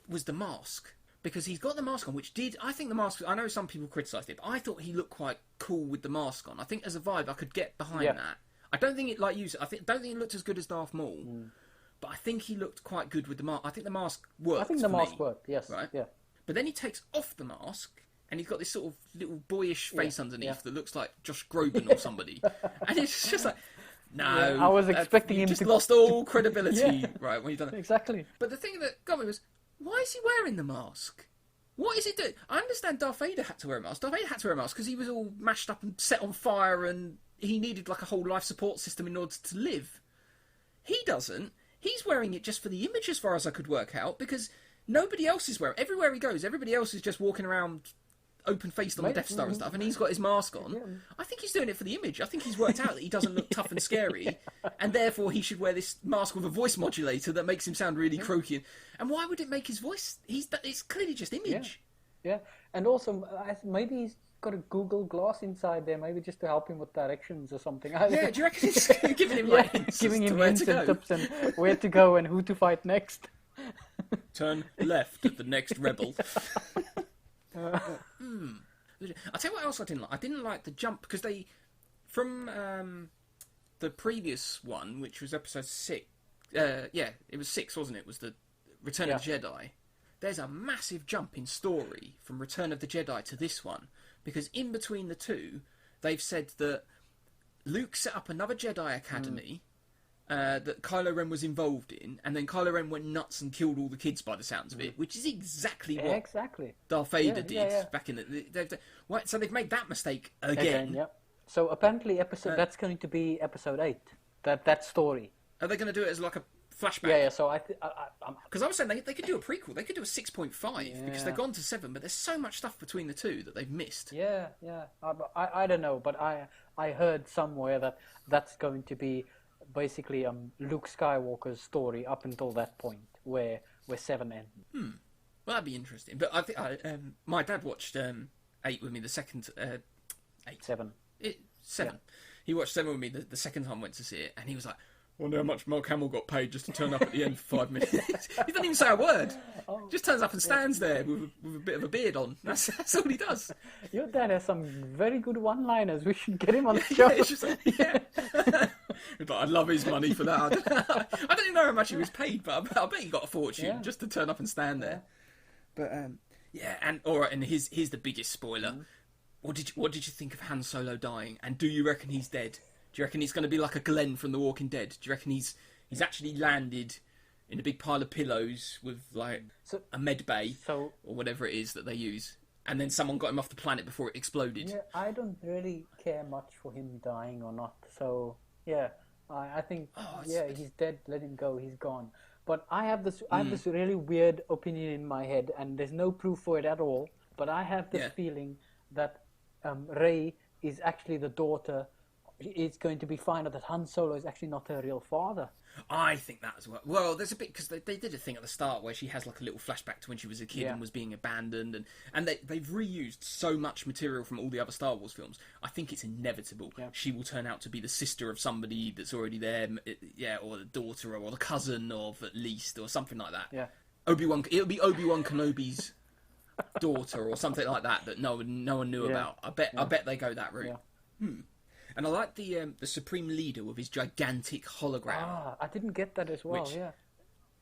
was the mask. Because he's got the mask on, I think the mask, I know some people criticised it, but I thought he looked quite cool with the mask on. I think as a vibe, I could get behind that. I don't think it, don't think it looked as good as Darth Maul, but I think he looked quite good with the mask. I think the mask worked. I think the mask worked, yes. Right? Yeah. But then he takes off the mask, and he's got this sort of little boyish face underneath that looks like Josh Groban or somebody. And it's just like, no. I was expecting him just to... lost all credibility, right, when you've done it. Exactly. But the thing that got me was, why is he wearing the mask? What is he doing? I understand Darth Vader had to wear a mask. Darth Vader had to wear a mask because he was all mashed up and set on fire and he needed like a whole life support system in order to live. He doesn't. He's wearing it just for the image as far as I could work out because nobody else is wearing it. Everywhere he goes, everybody else is just walking around open-faced on the Death Star and stuff and he's got his mask on. Yeah. I think he's doing it for the image. I think he's worked out that he doesn't look tough and scary and therefore he should wear this mask with a voice modulator that makes him sound really croaky. And why would it make his voice... It's clearly just image. Yeah. And also, maybe he's got a Google Glass inside there, maybe just to help him with directions or something. Yeah, do you reckon he's giving him hints giving him hints and tips and where to go and who to fight next? Turn left at the next rebel. I'll tell you what else I didn't like. I didn't like the jump, because they... From the previous one, which was episode 6... it was 6, wasn't it? It was the Return of the Jedi. There's a massive jump in story from Return of the Jedi to this one, because in between the two, they've said that Luke set up another Jedi Academy that Kylo Ren was involved in, and then Kylo Ren went nuts and killed all the kids by the sounds of it, which is exactly what Darth Vader did back in the... So they've made that mistake again. So apparently that's going to be episode 8, that story. Are they going to do it as like a flashback? Yeah, so because I was saying they could do a prequel. They could do a 6.5 because they've gone to 7, but there's so much stuff between the two that they've missed. Yeah. I don't know, but I heard somewhere that that's going to be basically Luke Skywalker's story up until that point where 7 ends. Well, that'd be interesting. But I think my dad watched 8 with me. The second 8, 7. 7. He watched 7 with me the second time I went to see it, and he was like, I wonder how much Mark Hamill got paid just to turn up at the end for 5 minutes. He doesn't even say a word. Just turns up and stands there with a bit of a beard on. That's all he does. Your dad has some very good one-liners. We should get him on the show. It's just like, but I'd love his money for that. I don't even know how much he was paid, but I bet he got a fortune just to turn up and stand there. But and all right, and here's the biggest spoiler. What did you think of Han Solo dying? And do you reckon he's dead? Do you reckon he's going to be like a Glenn from The Walking Dead? Do you reckon he's actually landed in a big pile of pillows with like a med bay or whatever it is that they use, and then someone got him off the planet before it exploded? Yeah, I don't really care much for him dying or not. So I think he's dead. Let him go. He's gone. But I have this really weird opinion in my head, and there's no proof for it at all. But I have this feeling that Rey is actually the daughter. It's going to be found out that Han Solo is actually not her real father. I think that as well. Well, there's a bit, because they did a thing at the start where she has like a little flashback to when she was a kid and was being abandoned, and they've reused so much material from all the other Star Wars films. I think it's inevitable she will turn out to be the sister of somebody that's already there, or the daughter or the cousin of at least, or something like that. Yeah, it'll be Obi-Wan Kenobi's daughter or something like that no one knew about. I bet they go that route. Yeah. And I like the Supreme Leader with his gigantic hologram. I didn't get that as well,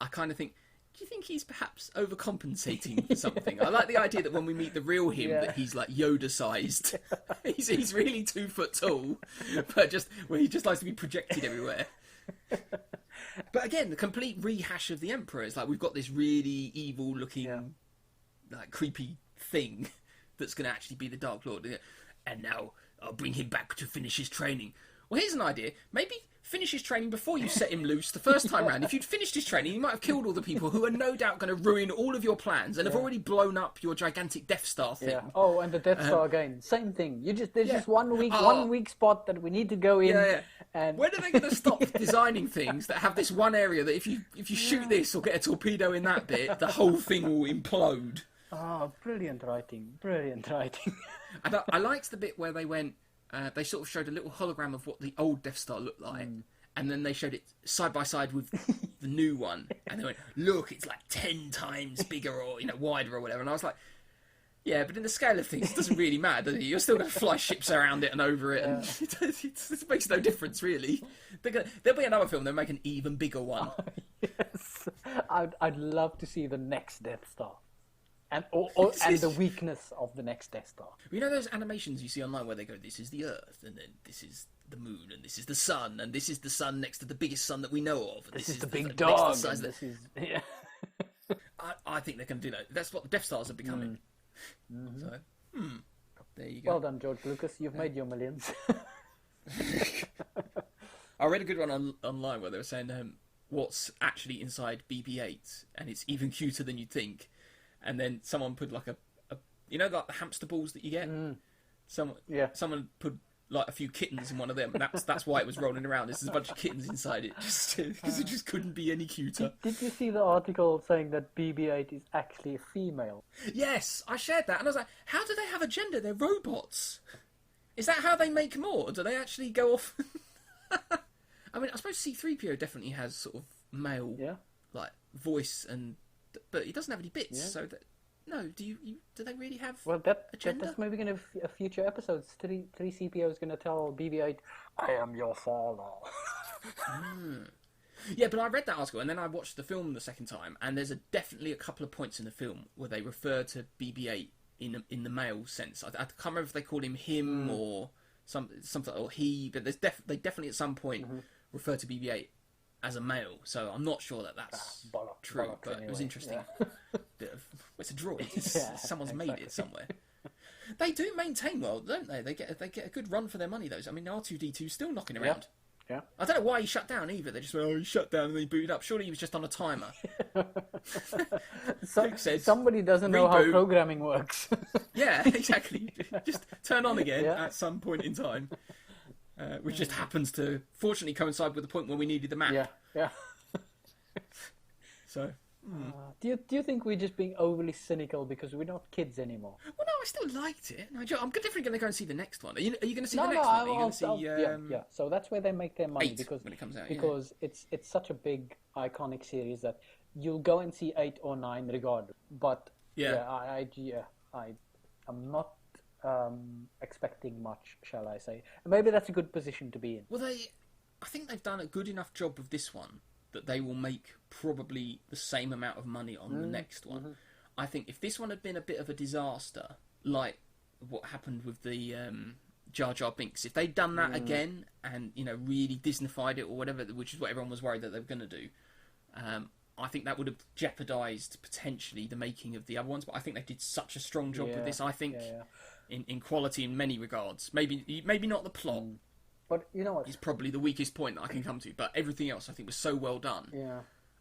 I kind of think, do you think he's perhaps overcompensating for something? I like the idea that when we meet the real him, that he's like Yoda-sized. he's really 2 foot tall, but he just likes to be projected everywhere. But again, the complete rehash of the Emperor. It's like we've got this really evil-looking, like creepy thing that's going to actually be the Dark Lord, and now I'll bring him back to finish his training. Well, here's an idea. Maybe finish his training before you set him loose the first time round. If you'd finished his training, you might have killed all the people who are no doubt going to ruin all of your plans and have already blown up your gigantic Death Star thing. Yeah. Oh, and the Death Star again. Same thing. There's just one weak spot that we need to go in. Yeah. And when are they going to stop designing things that have this one area that if you shoot this or get a torpedo in that bit, the whole thing will implode? Oh, brilliant writing. And I liked the bit where they went. They sort of showed a little hologram of what the old Death Star looked like, and then they showed it side by side with the new one, and they went, "Look, it's like 10 times bigger or wider or whatever." And I was like, "Yeah, but in the scale of things, it doesn't really matter, does it? You're still going to fly ships around it and over it, and it makes no difference really." There'll be another film. They'll make an even bigger one. Yes, I'd love to see the next Death Star. And the weakness of the next Death Star. You know those animations you see online where they go, "This is the Earth, and then this is the Moon, and this is the Sun, and this is the Sun next to the biggest sun that we know of. And this is the big next dog. to the size This is yeah." I think they can do that. That's what the Death Stars are becoming. So, there you go. Well done, George Lucas. You've made your millions. I read a good one online where they were saying what's actually inside BB-8, and it's even cuter than you'd think. And then someone put like a like the hamster balls that you get. Someone put like a few kittens in one of them, and that's why it was rolling around. There's a bunch of kittens inside it, just because it just couldn't be any cuter. Did you see the article saying that BB-8 is actually a female? Yes, I shared that, and I was like, how do they have a gender? They're robots. Is that how they make more? Do they actually go off? I mean, I suppose C-3PO definitely has sort of male like voice but he doesn't have any bits, so do they really have a gender? That's maybe going to a future episodes. 3CPO is going to tell BB-8, "I am your father." Yeah, but I read that article and then I watched the film the second time, and there's definitely a couple of points in the film where they refer to BB-8 in the male sense. I can't remember if they called him or something or he, but they definitely at some point refer to BB-8 as a male, so I'm not sure that's true, but anyway, it was interesting. It's a droid. Someone's made it somewhere. They do maintain well, don't they? They get a good run for their money, though. I mean, R2-D2's still knocking around. Yeah. I don't know why he shut down either. They just went, he shut down and then he booted up. Surely he was just on a timer. Somebody doesn't know how programming works. Yeah, exactly. Just turn on again at some point in time. Which just happens to, fortunately, coincide with the point where we needed the map. Yeah. So, do you think we're just being overly cynical because we're not kids anymore? Well, no, I still liked it. No, I'm definitely going to go and see the next one. Are you going to see the next one? Are you going to see? Yeah. So that's where they make their money because when it comes out. Because it's such a big iconic series that you'll go and see 8 or 9 regardless. But I'm not expecting much, shall I say. Maybe that's a good position to be in. Well, I think they've done a good enough job with this one that they will make probably the same amount of money on the next one. I think if this one had been a bit of a disaster, like what happened with the Jar Jar Binks, if they'd done that again and really Disneyfied it or whatever, which is what everyone was worried that they were going to do, I think that would have jeopardised potentially the making of the other ones. But I think they did such a strong job with this. I think in quality in many regards, maybe not the plot. But you know what? It's probably the weakest point that I can come to. But everything else I think was so well done. Yeah.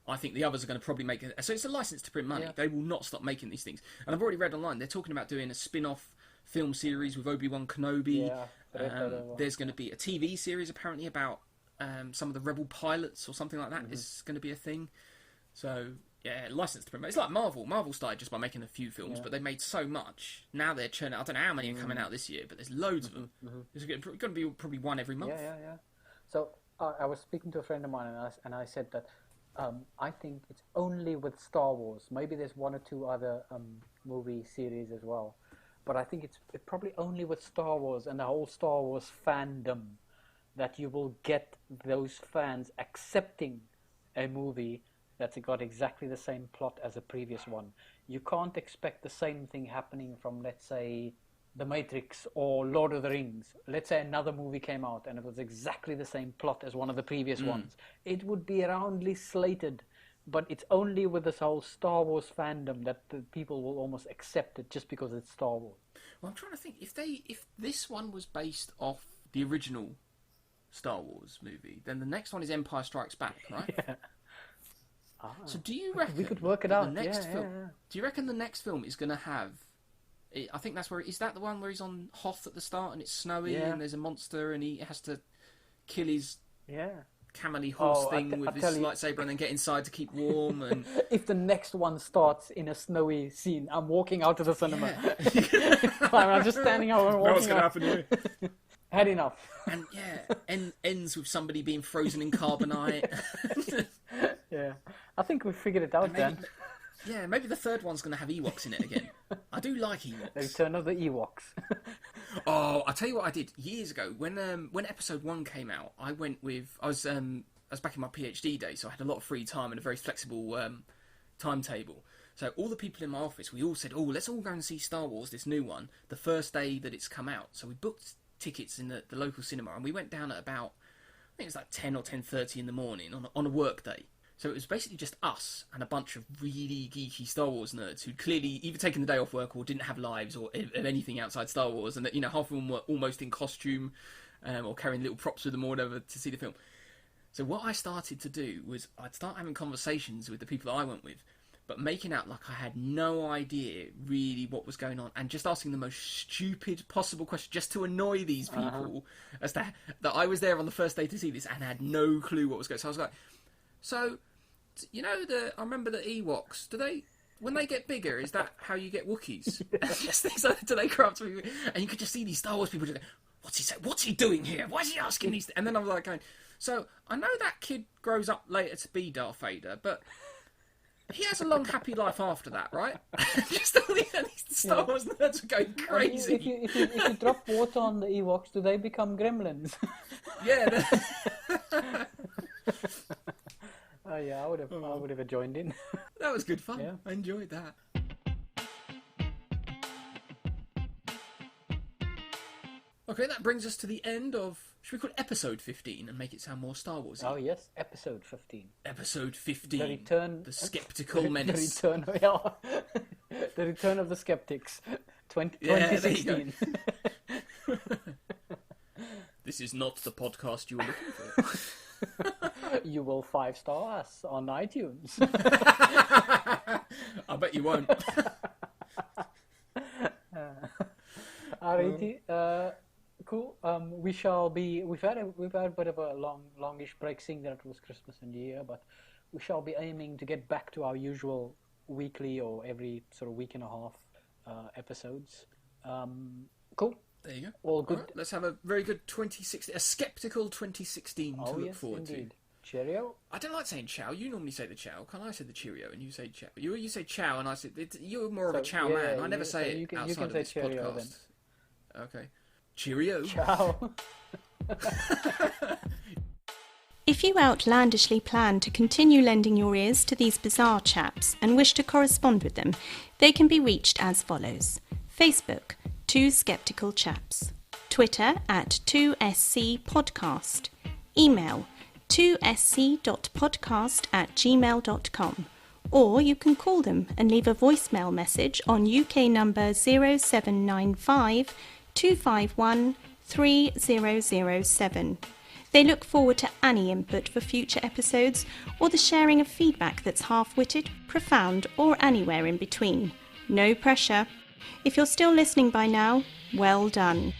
I think the others are going to probably make it. So it's a license to print money. Yeah. They will not stop making these things. And I've already read online, they're talking about doing a spin-off film series with Obi-Wan Kenobi. Yeah, there's going to be a TV series apparently about some of the Rebel pilots or something like that is going to be a thing. So, yeah, license to print money. It's like Marvel. Marvel started just by making a few films, but they made so much. Now they're churning. I don't know how many are coming out this year, but there's loads of them. There's going to be probably one every month. Yeah. So I was speaking to a friend of mine, and I said that I think it's only with Star Wars. Maybe there's one or two other movie series as well, but I think it's probably only with Star Wars and the whole Star Wars fandom that you will get those fans accepting a movie that's got exactly the same plot as a previous one. You can't expect the same thing happening from, let's say, The Matrix or Lord of the Rings, let's say another movie came out and it was exactly the same plot as one of the previous ones, it would be roundly slated. But it's only with this whole Star Wars fandom that the people will almost accept it just because it's Star Wars. Well, I'm trying to think if this one was based off the original Star Wars movie, then the next one is Empire Strikes Back, right? Yeah. So do you reckon We could work it out. the next Yeah, film? yeah. Do you reckon the next film is going to have? I think that's where is that the one where he's on Hoth at the start and it's snowy and there's a monster and he has to kill his camely horse thing with his lightsaber and then get inside to keep warm. And if the next one starts in a snowy scene, I'm walking out of the cinema. I'm just standing out and walking what's going to out. happen here? Had enough. And ends with somebody being frozen in carbonite. Yeah, I think we figured it out then. Yeah, maybe the third one's going to have Ewoks in it again. I do like Ewoks. The return of the Ewoks. Oh, I'll tell you what I did years ago when episode 1 came out. I was back in my PhD days, so I had a lot of free time and a very flexible timetable. So all the people in my office, we all said, "Oh, let's all go and see Star Wars, this new one, the first day that it's come out." So we booked tickets in the local cinema, and we went down at about, I think it was like 10 or 10:30 in the morning on a work day. So it was basically just us and a bunch of really geeky Star Wars nerds who'd clearly either taken the day off work or didn't have lives or anything outside Star Wars, and that, you know, half of them were almost in costume or carrying little props with them or whatever to see the film. So what I started to do was I'd start having conversations with the people that I went with, but making out like I had no idea really what was going on and just asking the most stupid possible question just to annoy these people as to that I was there on the first day to see this and had no clue what was going on. So I was like, so, you know, I remember the Ewoks, when they get bigger, is that how you get Wookiees? Just things like that, do they grow up to be, and you could just see these Star Wars people just go, what's he saying? What's he doing here? Why is he asking these? And then I was like going, so I know that kid grows up later to be Darth Vader, but he has a long, happy life after that, right? Just all these Star Wars nerds are going crazy. If you drop water on the Ewoks, do they become gremlins? Yeah. Oh yeah, I would have joined in. That was good fun. Yeah. I enjoyed that. Okay, that brings us to the end of, should we call it episode 15 and make it sound more Star Warsy? Oh yes, episode 15. Episode 15. The return. The Skeptical Menace. The return of the Skeptics. 2016. This is not the podcast you were looking for. You will 5-star us on iTunes. I bet you won't. Alrighty, cool. We've had a bit of a longish break, seeing that it was Christmas and New Year, but we shall be aiming to get back to our usual weekly or every sort of week and a half episodes. Cool. There you go. All good. Right, let's have a very good 2016, a skeptical 2016 to look forward indeed. to. Cheerio. I don't like saying ciao. You normally say the ciao. Can I say the cheerio and you say ciao? You say ciao and I say you're more of a ciao man. I never say it outside of this podcast. Then. Okay. Cheerio. Ciao. If you outlandishly plan to continue lending your ears to these bizarre chaps and wish to correspond with them, they can be reached as follows. Facebook, 2 Skeptical Chaps. Twitter at 2SC Podcast. Email 2sc.podcast@gmail.com. Or you can call them and leave a voicemail message on UK number 0795 251 3007. They look forward to any input for future episodes or the sharing of feedback that's half-witted, profound, or anywhere in between. No pressure. If you're still listening by now, well done.